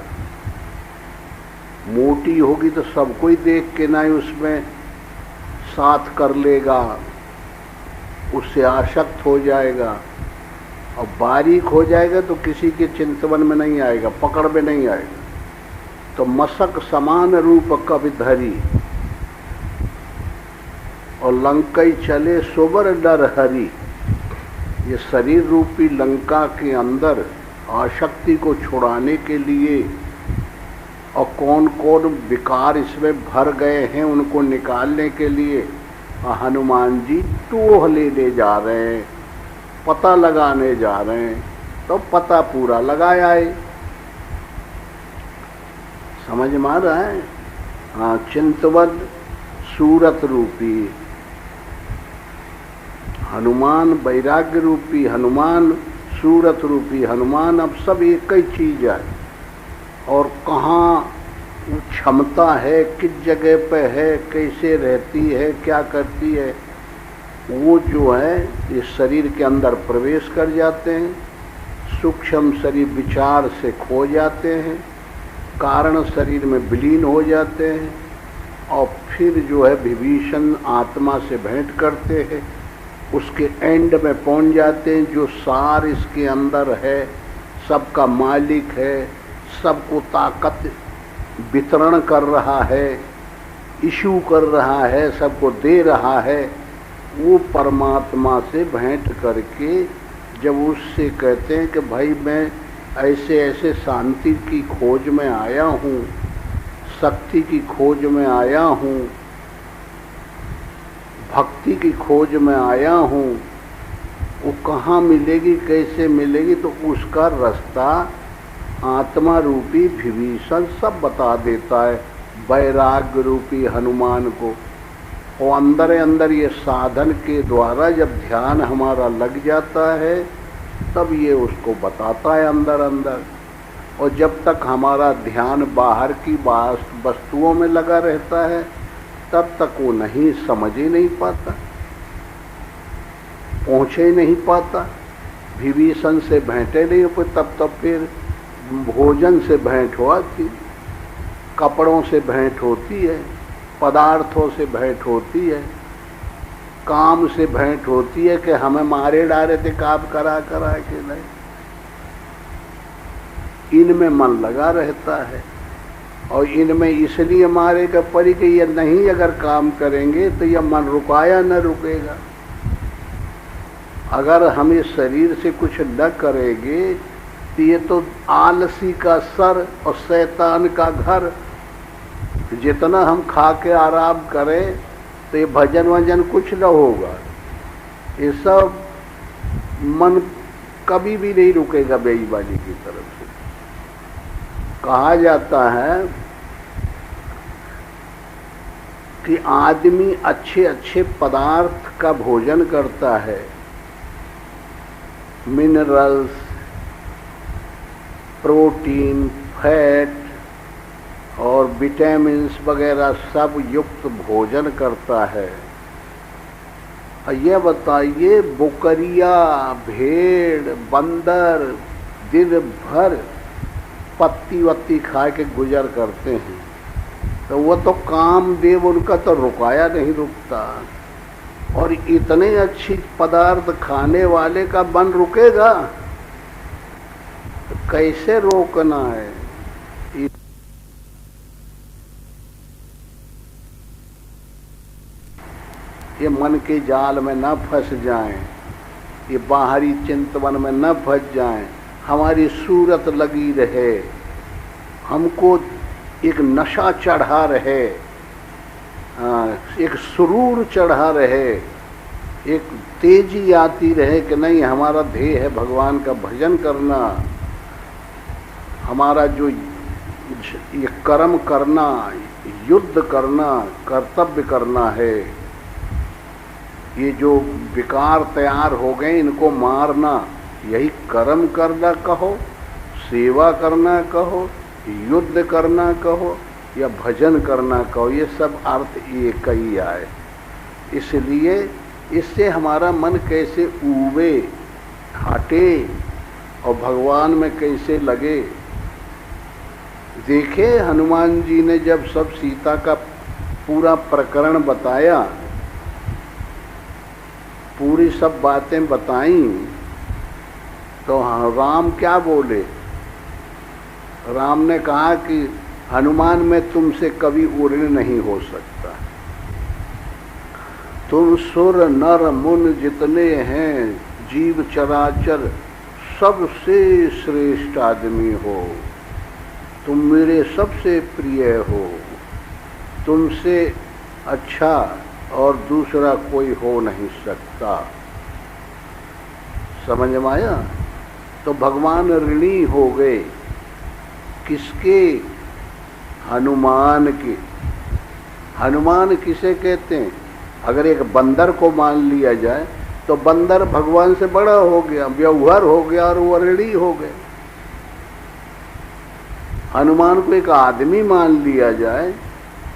मोटी होगी तो सब कोई देख के ना ही उसमें साथ कर लेगा, उससे आसक्त हो जाएगा, और बारीक हो जाएगा तो किसी के चिंतवन में नहीं आएगा, पकड़ में नहीं आएगा। तो मशक समान रूप कवि धरी, और लंकई चले सोबर डर हरी। ये शरीर रूपी लंका के अंदर आसक्ति को छुड़ाने के लिए, और कौन कौन विकार इसमें भर गए हैं उनको निकालने के लिए हनुमान जी टोह ले जा रहे हैं, पता लगाने जा रहे हैं। तो पता पूरा लगाया है, समझ में आ रहा है। हाँ, चिंतवन सूरत रूपी हनुमान, वैराग्य रूपी हनुमान, सूरत रूपी हनुमान, अब सब एक ही चीज है। और कहाँ क्षमता है, किस जगह पे है, कैसे रहती है, क्या करती है, वो जो है इस शरीर के अंदर प्रवेश कर जाते हैं। सूक्ष्म शरीर विचार से खो जाते हैं, कारण शरीर में विलीन हो जाते हैं, और फिर जो है विभीषण आत्मा से भेंट करते हैं, उसके एंड में पहुंच जाते हैं। जो सार इसके अंदर है, सबका मालिक है, सबको ताकत वितरण कर रहा है, इशू कर रहा है, सबको दे रहा है, वो परमात्मा से भेंट करके जब उससे कहते हैं कि भाई मैं ऐसे ऐसे शांति की खोज में आया हूँ, शक्ति की खोज में आया हूँ, भक्ति की खोज में आया हूँ, वो कहाँ मिलेगी, कैसे मिलेगी, तो उसका रास्ता आत्मा रूपी विभीषण सब बता देता है, वैराग्य रूपी हनुमान को। और अंदर अंदर ये साधन के द्वारा जब ध्यान हमारा लग जाता है, तब ये उसको बताता है अंदर अंदर। और जब तक हमारा ध्यान बाहर की वस्तुओं में लगा रहता है, तब तक वो नहीं समझ ही नहीं पाता, पहुँच ही नहीं पाता, विभीषण से भेंटे नहीं हो। तब फिर भोजन से भेंट होती, कपड़ों से भेंट होती है, पदार्थों से भेंट होती है, काम से भेंट होती है कि हमें मारे डाले थे काम करा करा के नहीं। इनमें मन लगा रहता है, और इनमें इसलिए मारेगा परी कि ये नहीं अगर काम करेंगे तो यह मन रुकाया न रुकेगा। अगर हम इस शरीर से कुछ न करेंगे तो ये तो आलसी का सर और शैतान का घर। जितना हम खा के आराम करें तो ये भजन वजन कुछ न होगा, ये सब मन कभी भी नहीं रुकेगा बेईमानी की तरफ से। कहा जाता है कि आदमी अच्छे अच्छे पदार्थ का भोजन करता है, मिनरल्स, प्रोटीन, फैट और विटामिन्स वगैरह सब युक्त भोजन करता है। ये बताइए, बुकरिया, भेड़, बंदर दिन भर पत्ती वत्ती खा के गुजर करते हैं, तो वो तो कामदेव उनका तो रुकाया नहीं रुकता। और इतने अच्छी पदार्थ खाने वाले का मन रुकेगा तो कैसे रोकना है। ये मन के जाल में ना फंस जाएं, ये बाहरी चिंतवन में न फंस जाएं, हमारी सूरत लगी रहे, हमको एक नशा चढ़ा रहे, एक सुरूर चढ़ा रहे, एक तेजी आती रहे कि नहीं हमारा ध्येय है भगवान का भजन करना, हमारा जो ये कर्म करना, युद्ध करना, कर्तव्य करना है, ये जो विकार तैयार हो गए इनको मारना, यही कर्म करना कहो, सेवा करना कहो, युद्ध करना कहो या भजन करना कहो, ये सब अर्थ एक ही आए। इसलिए इससे हमारा मन कैसे ऊबे, हटे और भगवान में कैसे लगे। देखे हनुमान जी ने जब सब सीता का पूरा प्रकरण बताया, पूरी सब बातें बताई, तो राम क्या बोले? राम ने कहा कि हनुमान मैं तुमसे कभी ऊर्ण नहीं हो सकता, तुम सुर नर मुन जितने हैं, जीव चराचर सबसे श्रेष्ठ आदमी हो, तुम मेरे सबसे प्रिय हो, तुमसे अच्छा और दूसरा कोई हो नहीं सकता। समझ में आया? तो भगवान ऋणी हो गए किसके? हनुमान के। हनुमान किसे कहते हैं? अगर एक बंदर को मान लिया जाए तो बंदर भगवान से बड़ा हो गया, व्यवहार हो गया और वो ऋणी हो गए। हनुमान को एक आदमी मान लिया जाए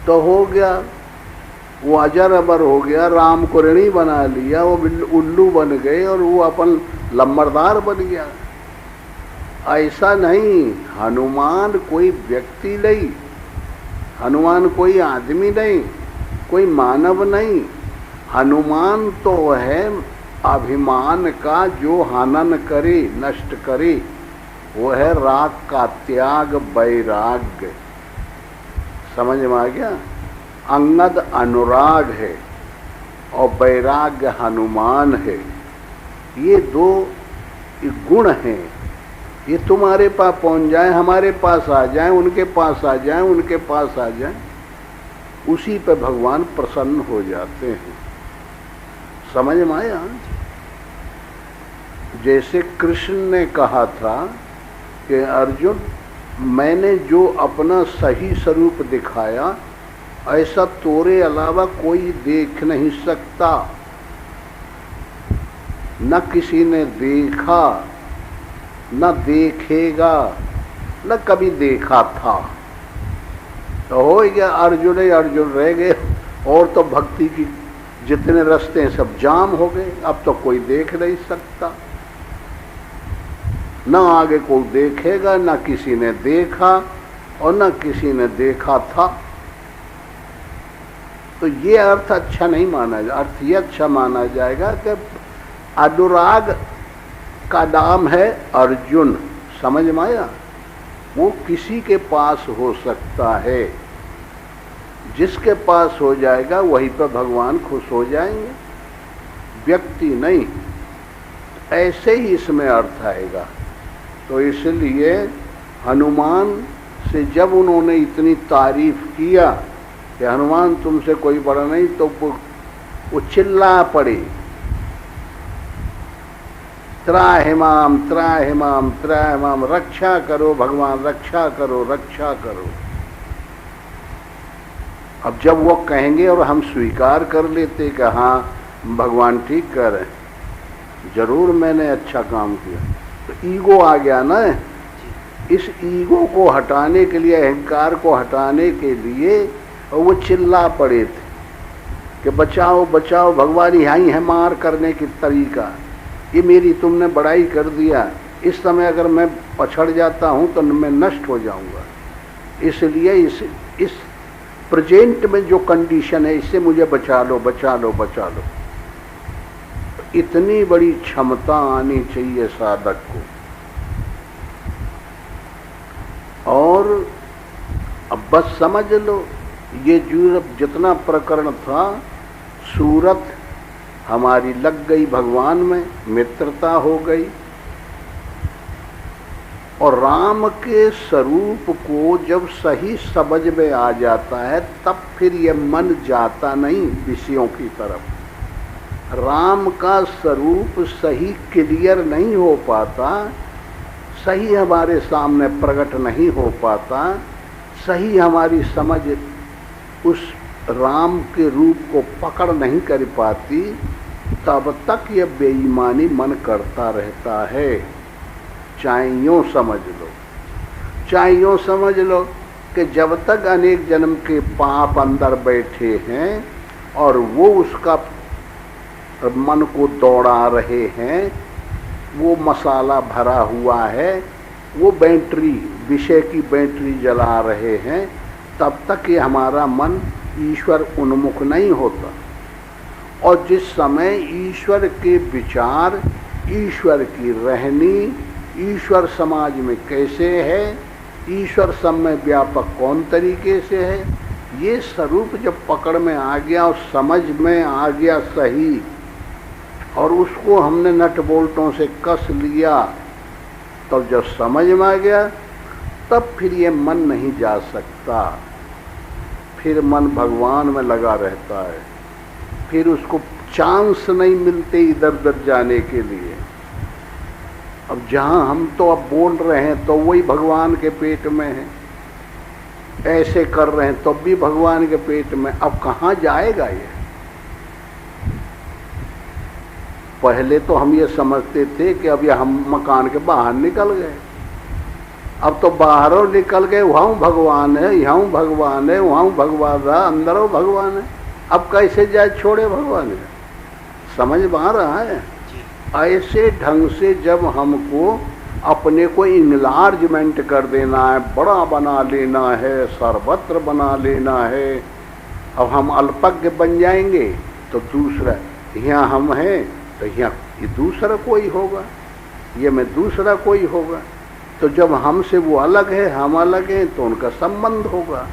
तो हो गया, वो अजर अमर हो गया, राम को ऋणी बना लिया, वो उल्लू बन गए और वो अपन लम्बरदार बन गया। ऐसा नहीं, हनुमान कोई व्यक्ति नहीं, हनुमान कोई आदमी नहीं, कोई मानव नहीं, हनुमान तो है अभिमान का जो हनन करे, नष्ट करे, वो है राग का त्याग, वैराग्य। समझ में आ गया? अंगद अनुराग है और वैराग्य हनुमान है। ये दो गुण हैं, ये तुम्हारे पास पहुंच जाए, हमारे पास आ जाए, उनके पास आ जाए, उनके पास आ जाए, उसी पे भगवान प्रसन्न हो जाते हैं। समझ में आया? जैसे कृष्ण ने कहा था कि अर्जुन मैंने जो अपना सही स्वरूप दिखाया ऐसा तोरे अलावा कोई देख नहीं सकता, न किसी ने देखा, न देखेगा, न कभी देखा था। तो हो गया अर्जुन ही अर्जुन रह गए, और तो भक्ति की जितने रास्ते हैं सब जाम हो गए। अब तो कोई देख नहीं सकता, न आगे कोई देखेगा, न किसी ने देखा और न किसी ने देखा था। तो ये अर्थ अच्छा नहीं माना जाए, अर्थ ये अच्छा माना जाएगा कि अनुराग का नाम है अर्जुन। समझ में आया? वो किसी के पास हो सकता है, जिसके पास हो जाएगा वहीं पर भगवान खुश हो जाएंगे, व्यक्ति नहीं। ऐसे ही इसमें अर्थ आएगा। तो इसलिए हनुमान से जब उन्होंने इतनी तारीफ किया कि हनुमान तुमसे कोई बड़ा नहीं, तो वो चिल्ला पड़े, त्राहिमाम त्राहिमाम त्राहिमाम, रक्षा करो भगवान, रक्षा करो, रक्षा करो। अब जब वो कहेंगे और हम स्वीकार कर लेते कि हाँ भगवान ठीक कर रहे, जरूर मैंने अच्छा काम किया, तो ईगो आ गया ना। इस ईगो को हटाने के लिए, अहंकार को हटाने के लिए वो चिल्ला पड़े थे कि बचाओ बचाओ, भगवान यही है मार करने की तरीका, ये मेरी तुमने बड़ाई कर दिया, इस समय अगर मैं पछड़ जाता हूँ तो मैं नष्ट हो जाऊँगा, इसलिए इस प्रेजेंट में जो कंडीशन है इससे मुझे बचा लो बचा लो बचा लो। इतनी बड़ी क्षमता आनी चाहिए साधक को। और अब बस समझ लो, ये जो जितना प्रकरण था सूरत हमारी लग गई भगवान में, मित्रता हो गई। और राम के स्वरूप को जब सही समझ में आ जाता है तब फिर ये मन जाता नहीं विषयों की तरफ। राम का स्वरूप सही क्लियर नहीं हो पाता, सही हमारे सामने प्रकट नहीं हो पाता, सही हमारी समझ उस राम के रूप को पकड़ नहीं कर पाती, तब तक ये बेईमानी मन करता रहता है। चाहे यूँ समझ लो, चाहे यूँ समझ लो कि जब तक अनेक जन्म के पाप अंदर बैठे हैं और वो उसका मन को दौड़ा रहे हैं, वो मसाला भरा हुआ है, वो बैटरी, विषय की बैटरी जला रहे हैं, तब तक ये हमारा मन ईश्वर उन्मुख नहीं होता। और जिस समय ईश्वर के विचार, ईश्वर की रहनी, ईश्वर समाज में कैसे है, ईश्वर सब में व्यापक कौन तरीके से है, ये स्वरूप जब पकड़ में आ गया और समझ में आ गया सही, और उसको हमने नट बोल्टों से कस लिया, तब जब समझ में आ गया तब फिर ये मन नहीं जा सकता, फिर मन भगवान में लगा रहता है, फिर उसको चांस नहीं मिलते इधर उधर जाने के लिए। अब जहाँ हम तो अब बोल रहे हैं तो वही भगवान के पेट में है, ऐसे कर रहे हैं तो भी भगवान के पेट में, अब कहाँ जाएगा ये? पहले तो हम ये समझते थे कि अब ये हम मकान के बाहर निकल गए, अब तो बाहरों निकल गए, वहाँ भगवान है, यहाँ भगवान है, वहाँ भगवान रहा, अंदरों भगवान है, अब कैसे जाए छोड़े भगवान है? समझ में आ रहा है? ऐसे ढंग से जब हमको अपने को इंलार्जमेंट कर देना है, बड़ा बना लेना है, सर्वत्र बना लेना है, अब हम अल्पज्ञ बन जाएंगे तो दूसरा, यहाँ हम हैं तो यहाँ ये दूसरा कोई होगा, ये में दूसरा कोई होगा, तो जब हमसे वो अलग है, हम अलग हैं, तो उनका संबंध होगा,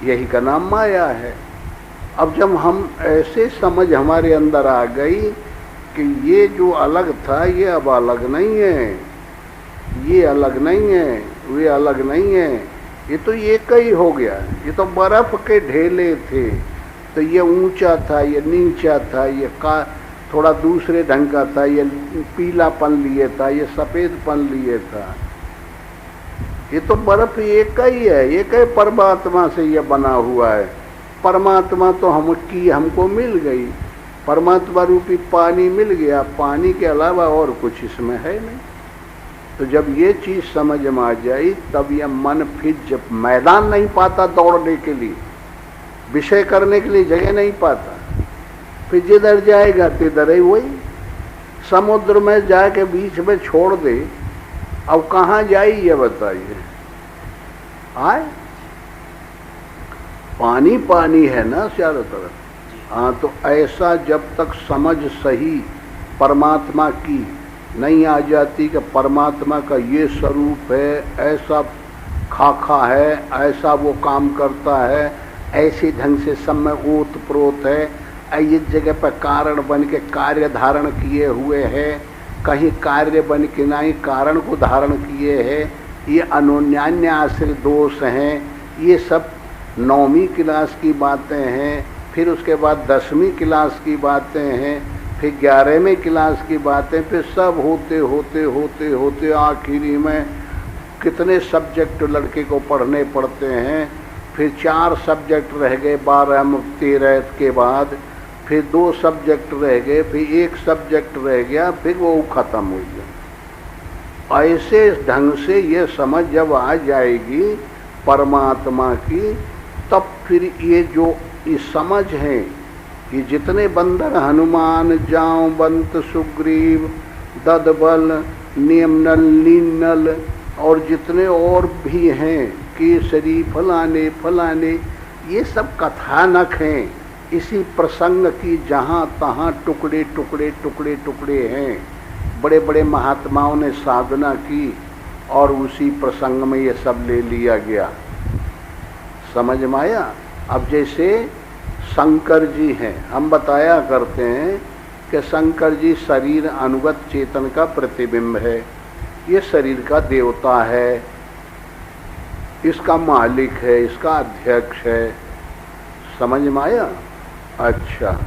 यही का नाम माया है। अब जब हम ऐसे समझ हमारे अंदर आ गई कि ये जो अलग था ये अब अलग नहीं है, ये अलग नहीं है, वे अलग नहीं है, ये तो एक ही हो गया, ये तो बर्फ के ढेले थे, तो ये ऊंचा था, ये नीचा था, ये का थोड़ा दूसरे ढंग का था, ये पीलापन लिए था, ये सफ़ेदपन लिए था, ये तो बर्फ एक ही है, एक ही परमात्मा से ये बना हुआ है। परमात्मा तो हमको मिल गई, परमात्मा रूपी पानी मिल गया, पानी के अलावा और कुछ इसमें है नहीं। तो जब ये चीज़ समझ में आ जाए तब यह मन फिर जब मैदान नहीं पाता दौड़ने के लिए, विषय करने के लिए जगह नहीं पाता, फिर जिधर जाएगा तिधर ही वही समुद्र में जाके बीच में छोड़ दे, अब कहाँ जाए ये बताइए? आए पानी पानी है ना चारों तरफ। हाँ, तो ऐसा जब तक समझ सही परमात्मा की नहीं आ जाती कि परमात्मा का ये स्वरूप है, ऐसा खाखा है, ऐसा वो काम करता है, ऐसे ढंग से सब में ओत प्रोत है, इस जगह पर कारण बन के कार्य धारण किए हुए है, कहीं कार्य बन के नहीं कारण को धारण किए हैं, ये अनोन्यान्य आश्रित दोष हैं, ये सब 9वीं क्लास की बातें हैं, फिर उसके बाद 10वीं क्लास की बातें हैं, फिर 11वीं क्लास की बातें, फिर सब होते होते होते होते आखिरी में कितने सब्जेक्ट लड़के को पढ़ने पड़ते हैं, फिर 4 सब्जेक्ट रह गए 12-13 के बाद, फिर 2 सब्जेक्ट रह गए, फिर 1 सब्जेक्ट रह गया, फिर वो ख़त्म हो गया। ऐसे ढंग से ये समझ जब आ जाएगी परमात्मा की, तब फिर ये जो ये समझ है कि जितने बंदर हनुमान जांबवंत सुग्रीव ददबल नियमनल नीनल और जितने और भी हैं केसरी फलाने फलाने, ये सब कथानक हैं इसी प्रसंग की, जहाँ तहाँ टुकड़े टुकड़े टुकड़े टुकड़े हैं। बड़े बड़े महात्माओं ने साधना की और उसी प्रसंग में ये सब ले लिया गया। समझ में आया? अब जैसे शंकर जी हैं, हम बताया करते हैं कि शंकर जी शरीर अनुगत चेतन का प्रतिबिंब है, ये शरीर का देवता है, इसका मालिक है, इसका अध्यक्ष है। समझ में आया? अच्छा,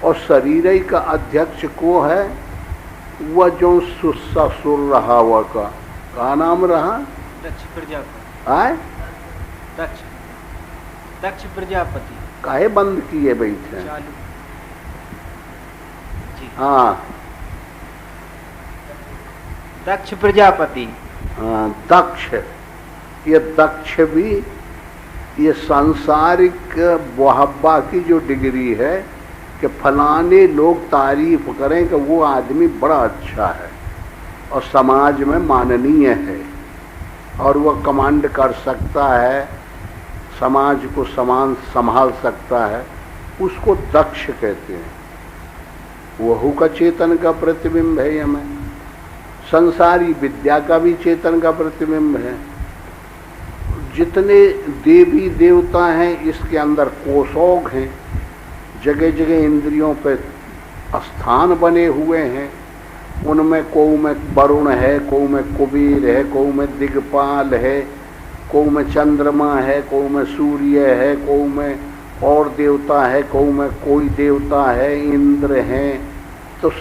और शरीर ही का अध्यक्ष को है वह जो सुर रहा हुआ का नाम रहा? दक्ष प्रजापति। आए दक्ष प्रजापति काहे बंद किए बैठे? चालू जी। हाँ, दक्ष प्रजापति। हाँ, दक्ष। ये दक्ष भी ये सांसारिक मुहब्बा की जो डिग्री है कि फलाने लोग तारीफ करें कि वो आदमी बड़ा अच्छा है और समाज में माननीय है और वह कमांड कर सकता है, समाज को समान संभाल सकता है, उसको दक्ष कहते हैं। वहू का चेतन का प्रतिबिंब है। हमें संसारी विद्या का भी चेतन का प्रतिबिंब है। जितने देवी देवता हैं इसके अंदर कोसोग हैं, जगह जगह इंद्रियों पे स्थान बने हुए हैं। उनमें कोऊ में वरुण है, कोऊ में कुबेर है, कोऊ में दिग्पाल है, कोऊ में चंद्रमा है, कोऊ में सूर्य है, कोऊ में और देवता है, कोऊ में कोई देवता है, इंद्र हैं। तो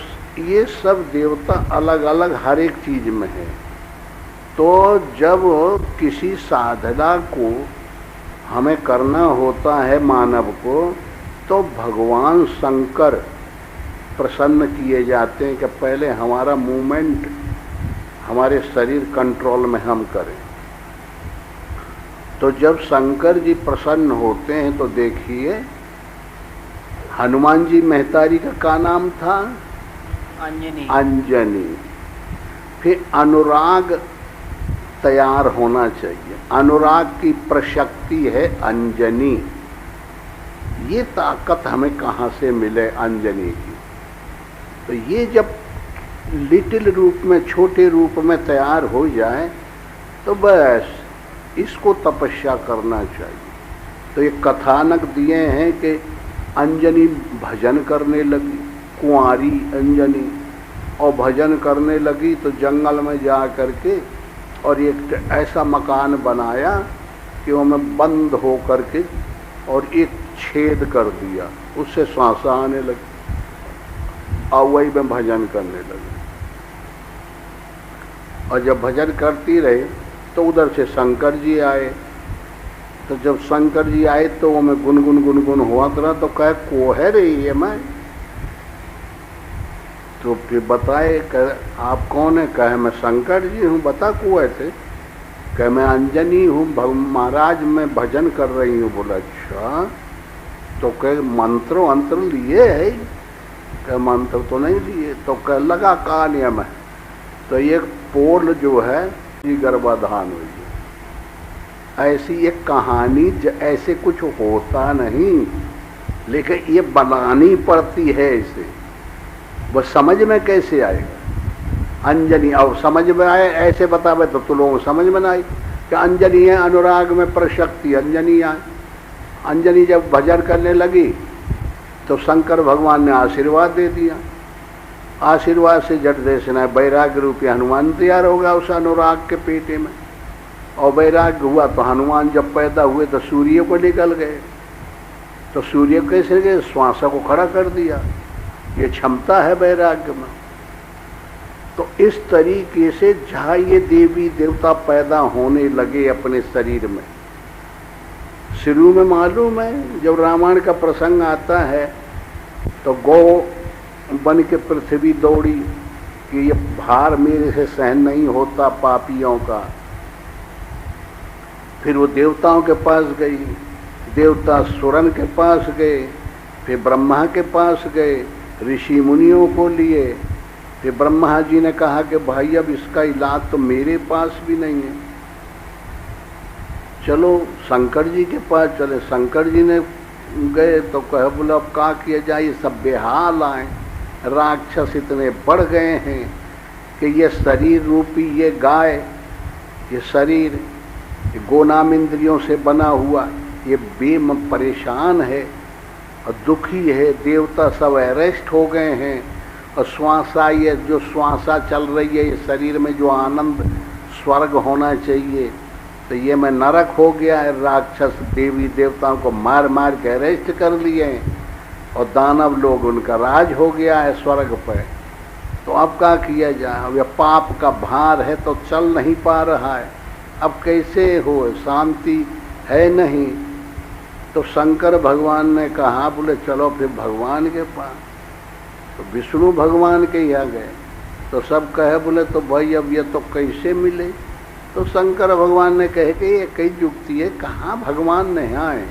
ये सब देवता अलग अलग हर एक चीज में है। तो जब किसी साधना को हमें करना होता है मानव को, तो भगवान शंकर प्रसन्न किए जाते हैं कि पहले हमारा मूवमेंट हमारे शरीर कंट्रोल में हम करें। तो जब शंकर जी प्रसन्न होते हैं तो देखिए हनुमान जी मेहतारी का क्या नाम था? अंजनी। अंजनी। फिर अनुराग तैयार होना चाहिए। अनुराग की प्रशक्ति है अंजनी। ये ताकत हमें कहाँ से मिले अंजनी की? तो ये जब लिटिल रूप में, छोटे रूप में तैयार हो जाए तो बस इसको तपस्या करना चाहिए। तो ये कथानक दिए हैं कि अंजनी भजन करने लगी, कुंवारी अंजनी, और भजन करने लगी तो जंगल में जा करके और एक ऐसा मकान बनाया कि वो में बंद हो करके और एक छेद कर दिया, उससे सांस आने लगी और वही में भजन करने लगी। और जब भजन करती रहे तो उधर से शंकर जी आए। तो जब शंकर जी आए तो वो में गुनगुन हुआ रहा। तो कहे को है रे ये मैं? तो फिर बताए आप कौन है? कहे मैं शंकर जी हूँ। बता को थे? कहे मैं अंजनी हूँ महाराज, मैं भजन कर रही हूँ। बोला अच्छा। तो कहे मंत्र अंतर लिए है? कहे मंत्र तो नहीं लिए। तो कह लगा का नियम है? तो ये पोल जो है ये गर्भाधान हुई है। ऐसी एक कहानी ऐसे कुछ होता नहीं, लेकिन ये बनानी पड़ती है इसे। वो समझ में कैसे आएगा? अंजनी और समझ में आए ऐसे बतावे तो तुम लोगों को समझ में ना आई कि अंजनी है, अनुराग में प्रशक्ति अंजनी आए। अंजनी जब भजन करने लगी तो शंकर भगवान ने आशीर्वाद दे दिया। आशीर्वाद से जट देशना वैराग्य रूपी हनुमान तैयार हो गया उस अनुराग के पेटे में। और वैराग्य हुआ तो हनुमान जब पैदा हुए तो सूर्य को निकल गए। तो सूर्य कैसे गए? श्वास को खड़ा कर दिया। ये क्षमता है वैराग्य में। तो इस तरीके से जहाँ ये देवी देवता पैदा होने लगे अपने शरीर में, शुरू में मालूम है जब रामायण का प्रसंग आता है तो गौ बन के पृथ्वी दौड़ी कि ये भार मेरे से सहन नहीं होता पापियों का। फिर वो देवताओं के पास गई, देवता सुरन के पास गए, फिर ब्रह्मा के पास गए, ऋषि मुनियों को लिए। फिर ब्रह्मा जी ने कहा कि भाई अब इसका इलाज तो मेरे पास भी नहीं है, चलो शंकर जी के पास चले। शंकर जी ने गए तो कहे बोला अब क्या किया जाए, ये सब बेहाल आए, राक्षस इतने बढ़ गए हैं कि ये शरीर रूपी ये गाय, ये शरीर ये गोनाम इंद्रियों से बना हुआ ये बेम परेशान है। और दुखी है, देवता सब अरेस्ट हो गए हैं, और श्वासा, ये जो श्वासा चल रही है, ये शरीर में जो आनंद स्वर्ग होना चाहिए, तो ये मैं नरक हो गया है। राक्षस देवी देवताओं को मार मार के अरेस्ट कर लिए हैं, और दानव लोग, उनका राज हो गया है स्वर्ग पर। तो अब क्या किया जाए? अब यह पाप का भार है तो चल नहीं पा रहा है, अब कैसे हो, शांति है नहीं। तो शंकर भगवान ने कहा, बोले चलो फिर भगवान के पास। तो विष्णु भगवान के यहाँ गए, तो सब कहे, बोले तो भाई अब ये तो कैसे मिले? तो शंकर भगवान ने कहे कि ये कई युक्ति है, कहाँ भगवान नहीं आए,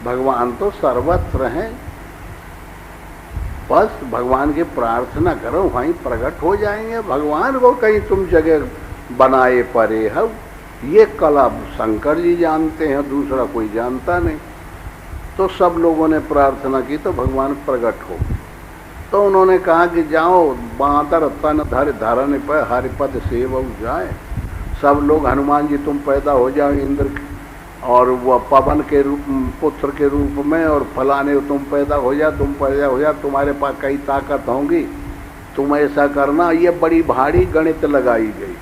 भगवान तो सर्वत्र हैं, बस भगवान की प्रार्थना करो, वहीं प्रकट हो जाएंगे। भगवान को कहीं तुम जगह बनाए परे हो, ये कला शंकर जी जानते हैं, दूसरा कोई जानता नहीं। तो सब लोगों ने प्रार्थना की तो भगवान प्रकट हो। तो उन्होंने कहा कि जाओ, बांदर तन धर धरने पर हरिपद सेव जाए। सब लोग, हनुमान जी तुम पैदा हो जाओ इंद्र और वह पवन के रूप, पुत्र के रूप में, और फलाने तुम पैदा हो जा, तुम्हारे पास कई ताकत होंगी, तुम ऐसा करना। ये बड़ी भारी गणित लगाई गई,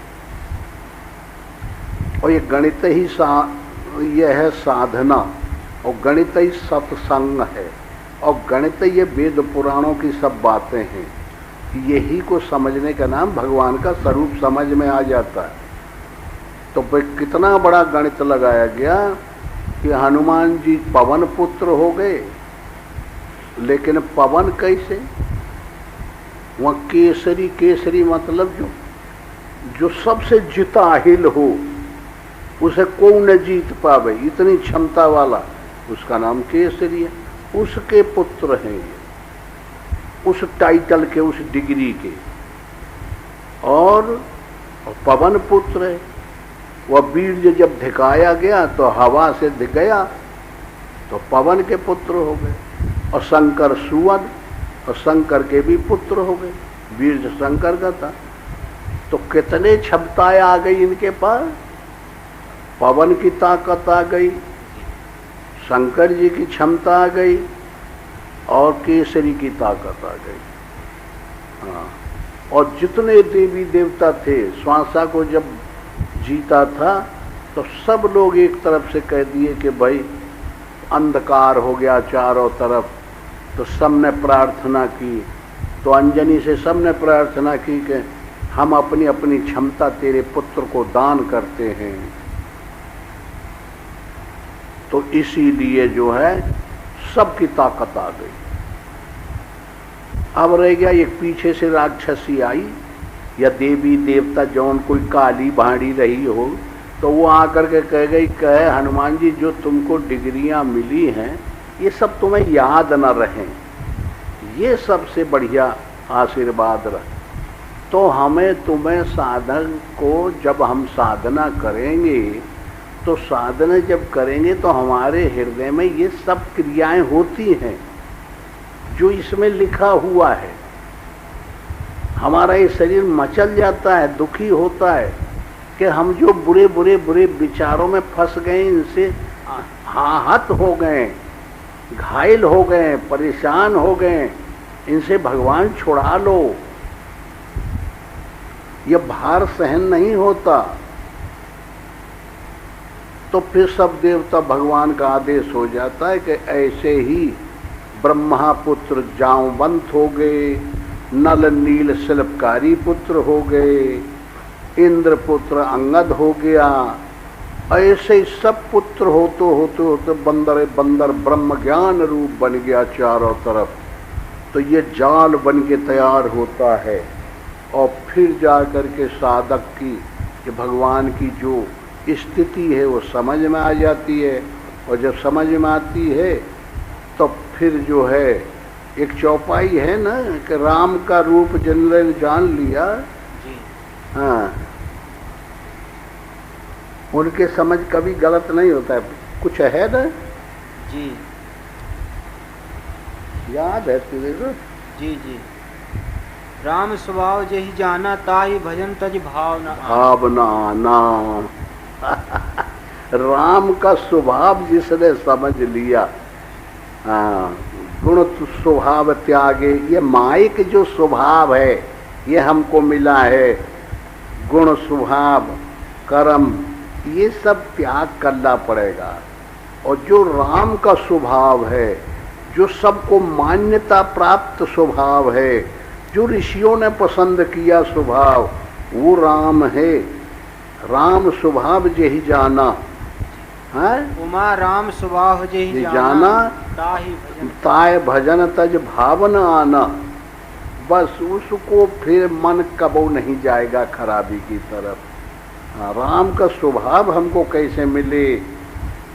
और ये गणित ही ये है साधना, और गणित ही सत्संग है, और गणित ये वेद पुराणों की सब बातें हैं। यही को समझने का नाम भगवान का स्वरूप समझ में आ जाता है। तो कितना बड़ा गणित लगाया गया कि हनुमान जी पवन पुत्र हो गए, लेकिन पवन कैसे? वह केसरी, केसरी मतलब जो सबसे जिताहिल हो, उसे कौन न जीत पावे, इतनी क्षमता वाला, उसका नाम केसरी है। उसके पुत्र हैं ये, उस टाइटल के, उस डिग्री के, और पवन पुत्र है। वह वीर्य जब धिकाया गया तो हवा से धिक गया, तो पवन के पुत्र हो गए। और शंकर सुवन, और शंकर के भी पुत्र हो गए, वीर्य शंकर का था। तो कितने क्षमताएं आ गई इनके पास, पवन की ताकत आ गई, शंकर जी की क्षमता आ गई, और केसरी की ताकत आ गई। हाँ, और जितने देवी देवता थे, श्वासा को जब जीता था तो सब लोग एक तरफ से कह दिए कि भाई अंधकार हो गया चारों तरफ। तो सबने प्रार्थना की, तो अंजनी से सबने प्रार्थना की कि हम अपनी अपनी क्षमता तेरे पुत्र को दान करते हैं। तो इसीलिए जो है सबकी ताकत आ गई। अब रह गया एक पीछे से राक्षसी आई, या देवी देवता जौन कोई काली भाड़ी रही हो, तो वो आकर के कह गई, कहे हनुमान जी जो तुमको डिग्रियां मिली हैं ये सब तुम्हें याद न रहें, ये सबसे बढ़िया आशीर्वाद रहे। तो हमें तुम्हें साधन को, जब हम साधना करेंगे, तो साधना जब करेंगे तो हमारे हृदय में ये सब क्रियाएं होती हैं जो इसमें लिखा हुआ है। हमारा ये शरीर मचल जाता है, दुखी होता है कि हम जो बुरे बुरे बुरे विचारों में फंस गए, इनसे आहत हो गए, घायल हो गए, परेशान हो गए, इनसे भगवान छुड़ा लो। ये भार सहन नहीं होता। तो फिर सब देवता, भगवान का आदेश हो जाता है कि ऐसे ही ब्रह्मा पुत्र जामवंत हो गए, नल नील शिल्पकारी पुत्र हो गए, इंद्र पुत्र अंगद हो गया, ऐसे ही सब पुत्र होते होते होते बंदर बंदर ब्रह्म ज्ञान रूप बन गया चारों तरफ। तो ये जाल बन के तैयार होता है, और फिर जा कर के साधक की, कि भगवान की जो स्थिति है वो समझ में आ जाती है। और जब समझ में आती है तो फिर जो है एक चौपाई है ना, कि राम का रूप जिन्होंने जान लिया जी, हाँ, उनके समझ कभी गलत नहीं होता है। कुछ है ना जी, याद है तुझे को? जी जी, राम स्वभाव जही जाना, ताई भजन तज भावना। भावना नाम राम का स्वभाव जिसने समझ लिया, हाँ, गुण स्वभाव त्यागे, ये माइक जो स्वभाव है ये हमको मिला है, गुण स्वभाव कर्म ये सब त्याग करना पड़ेगा। और जो राम का स्वभाव है, जो सबको मान्यता प्राप्त स्वभाव है, जो ऋषियों ने पसंद किया स्वभाव, वो राम है। राम स्वभाव जेहि जाना है, उमा राम स्वभाव जेहि जाना ताय भजन तज भावन आना। बस उसको फिर मन कबो नहीं जाएगा खराबी की तरफ। राम का स्वभाव हमको कैसे मिले,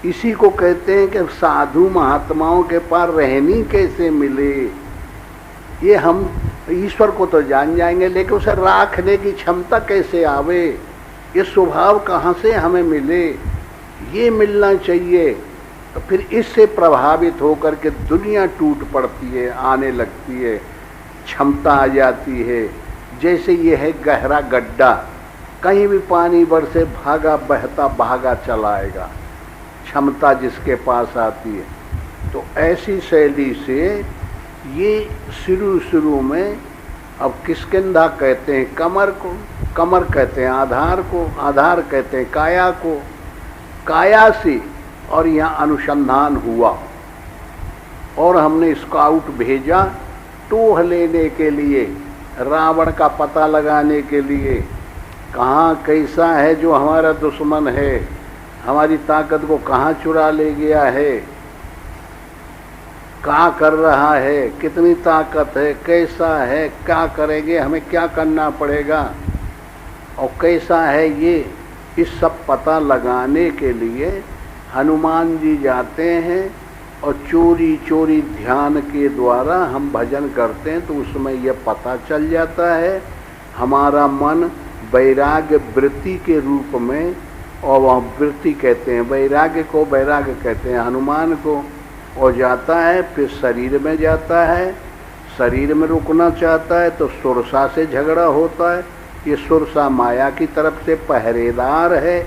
इसी को कहते हैं कि साधु महात्माओं के पास रहनी कैसे मिले। ये हम ईश्वर को तो जान जाएंगे, लेकिन उसे राखने की क्षमता कैसे आवे, ये स्वभाव कहाँ से हमें मिले, ये मिलना चाहिए। तो फिर इससे प्रभावित होकर के दुनिया टूट पड़ती है, आने लगती है, क्षमता आ जाती है। जैसे ये है गहरा गड्ढा, कहीं भी पानी बरसे भागा बहता भागा चलाएगा, क्षमता जिसके पास आती है। तो ऐसी शैली से ये शुरू में, अब किष्किंधा कहते हैं कमर को, कमर कहते हैं आधार को, आधार कहते हैं काया को, काया से और यहाँ अनुसंधान हुआ और हमने स्काउट भेजा टोह लेने के लिए, रावण का पता लगाने के लिए, कहाँ कैसा है जो हमारा दुश्मन है, हमारी ताकत को कहाँ चुरा ले गया है, क्या कर रहा है, कितनी ताकत है, कैसा है, क्या करेंगे, हमें क्या करना पड़ेगा और कैसा है ये, इस सब पता लगाने के लिए हनुमान जी जाते हैं और चोरी चोरी ध्यान के द्वारा हम भजन करते हैं। तो उसमें यह पता चल जाता है हमारा मन वैराग्य वृत्ति के रूप में, और वह वृत्ति कहते हैं वैराग्य को, वैराग्य कहते हैं हनुमान को, और जाता है फिर शरीर में जाता है, शरीर में रुकना चाहता है तो सुरसा से झगड़ा होता है। ये सुरसा माया की तरफ से पहरेदार है,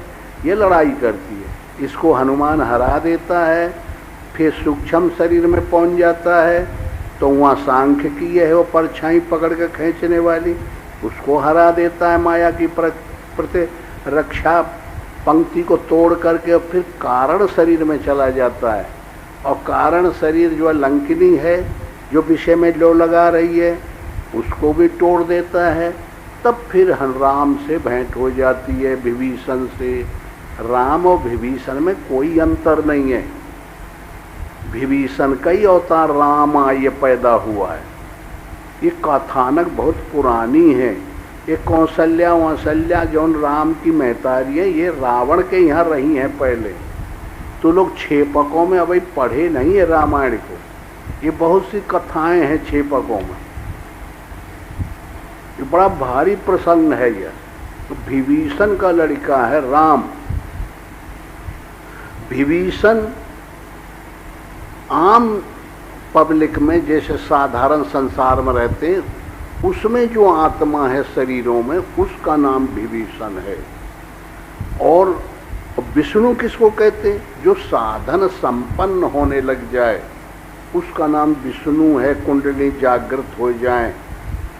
ये लड़ाई करती है, इसको हनुमान हरा देता है। फिर सूक्ष्म शरीर में पहुंच जाता है तो वहाँ सांख्य की है वो परछाई पकड़ के खींचने वाली, उसको हरा देता है माया की प्रति रक्षा पंक्ति को तोड़ करके। फिर कारण शरीर में चला जाता है और कारण शरीर जो लंकिनी है, जो विषय में लो लगा रही है, उसको भी तोड़ देता है। तब फिर राम से भेंट हो जाती है, विभीषण से। राम और विभीषण में कोई अंतर नहीं है, विभीषण का ही अवतार राम ये पैदा हुआ है। ये कथानक बहुत पुरानी है। ये कौशल्या वौशल्या जौन राम की महतारी है, ये रावण के यहाँ रही हैं पहले। तो लोग छेपकों में अभी पढ़े नहीं है रामायण को, ये बहुत सी कथाएं हैं छेपकों में, ये बड़ा भारी प्रसंग है यह। तो विभीषण का लड़का है राम। विभीषण आम पब्लिक में जैसे साधारण संसार में रहते हैं, उसमें जो आत्मा है शरीरों में, उसका नाम विभीषण है। और विष्णु किसको कहते हैं? जो साधन संपन्न होने लग जाए उसका नाम विष्णु है। कुंडली जागृत हो जाए,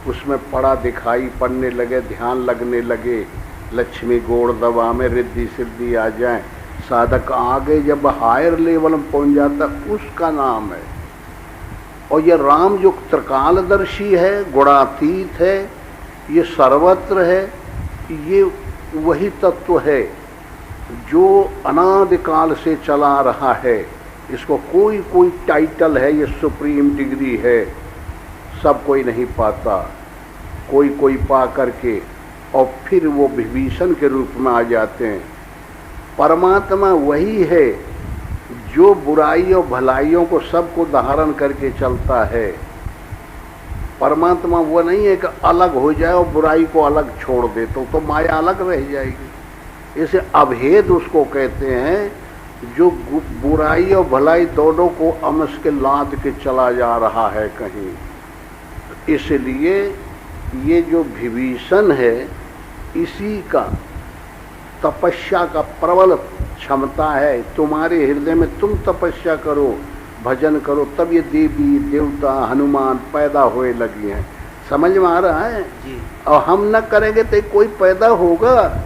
उसमें पड़ा दिखाई पड़ने लगे, ध्यान लगने लगे, लक्ष्मी गोड़ दबा में रिद्धि सिद्धि आ जाए, साधक आगे जब हायर लेवल में पहुंच जाता, उसका नाम है। और ये राम जो त्रिकालदर्शी है, गुणातीत है, ये सर्वत्र है, ये वही तत्व है जो अनादिकाल से चला रहा है। इसको कोई कोई टाइटल है, ये सुप्रीम डिग्री है, सब कोई नहीं पाता, कोई कोई पा करके और फिर वो विभीषण के रूप में आ जाते हैं। परमात्मा वही है जो बुराई और भलाइयों को सबको धारण करके चलता है। परमात्मा वो नहीं है कि अलग हो जाए और बुराई को अलग छोड़ दे, तो माया अलग रह जाएगी। इसे अभेद उसको कहते हैं जो बुराई और भलाई दोनों को अमस के लाद के चला जा रहा है कहीं। इसलिए ये जो विभीषण है, इसी का तपस्या का प्रबल क्षमता है। तुम्हारे हृदय में तुम तपस्या करो, भजन करो, तब ये देवी देवता हनुमान पैदा होए लगी हैं। समझ में आ रहा है जी। और हम न करेंगे तो कोई पैदा होगा?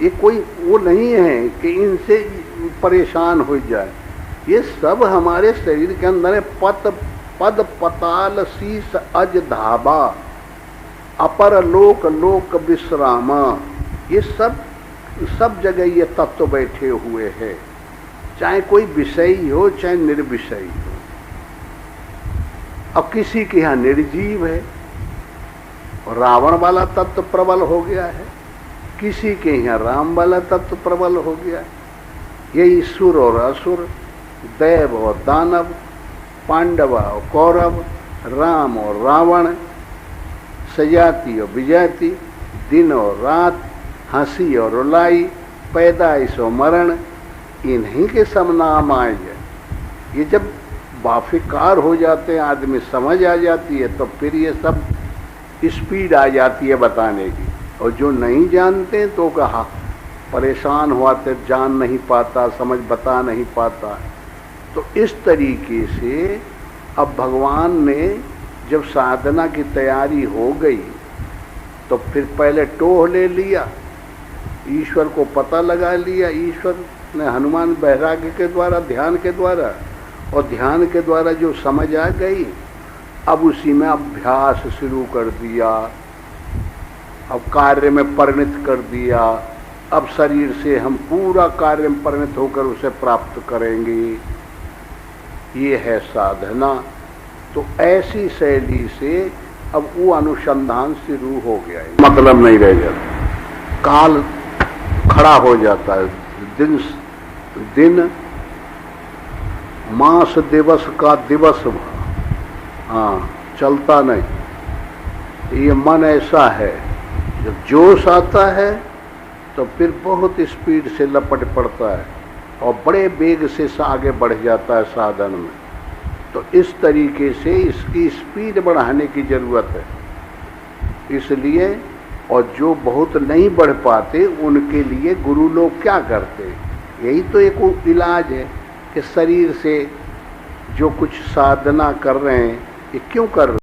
ये कोई वो नहीं है कि इनसे परेशान हो जाए। ये सब हमारे शरीर के अंदर है। पद पताल शीस अज धाबा अपर लोक लोक विश्रामा, ये सब जगह ये तत्व बैठे हुए हैं, चाहे कोई विषयी हो चाहे निर्विषयी हो। अब किसी के यहाँ निर्जीव है और रावण वाला तत्व प्रबल हो गया है, किसी के यहाँ राम वाला तत्व प्रबल हो गया है। यही सुर और असुर, दैव और दानव, पांडव और कौरव, राम और रावण, सजाति और विजाति, दिन और रात, हंसी और रुलाई, पैदाइश और मरण, इन्हीं के सब नाम आए हैं। ये जब वाफिकार हो जाते हैं, आदमी समझ आ जाती है, तो फिर ये सब स्पीड आ जाती है बताने की। और जो नहीं जानते तो कहा परेशान हुआ तो जान नहीं पाता, समझ बता नहीं पाता। तो इस तरीके से अब भगवान ने जब साधना की तैयारी हो गई तो फिर पहले टोह ले लिया, ईश्वर को पता लगा लिया। ईश्वर ने हनुमान बैराग्य के द्वारा, ध्यान के द्वारा, और ध्यान के द्वारा जो समझ आ गई, अब उसी में अभ्यास शुरू कर दिया, अब कार्य में परिणत कर दिया। अब शरीर से हम पूरा कार्य में परिणत होकर उसे प्राप्त करेंगे। ये है साधना। तो ऐसी शैली से अब वो अनुसंधान शुरू हो गया है, मतलब नहीं रह जाता, काल खड़ा हो जाता है। दिन मास दिवस का दिवस, हाँ, चलता नहीं। ये मन ऐसा है, जब जोश आता है तो फिर बहुत स्पीड से लपट पड़ता है और बड़े वेग से आगे बढ़ जाता है साधन में। तो इस तरीके से इसकी स्पीड बढ़ाने की जरूरत है। इसलिए, और जो बहुत नहीं बढ़ पाते उनके लिए गुरु लोग क्या करते, यही तो एक इलाज है कि शरीर से जो कुछ साधना कर रहे हैं ये क्यों कर रहे हैं।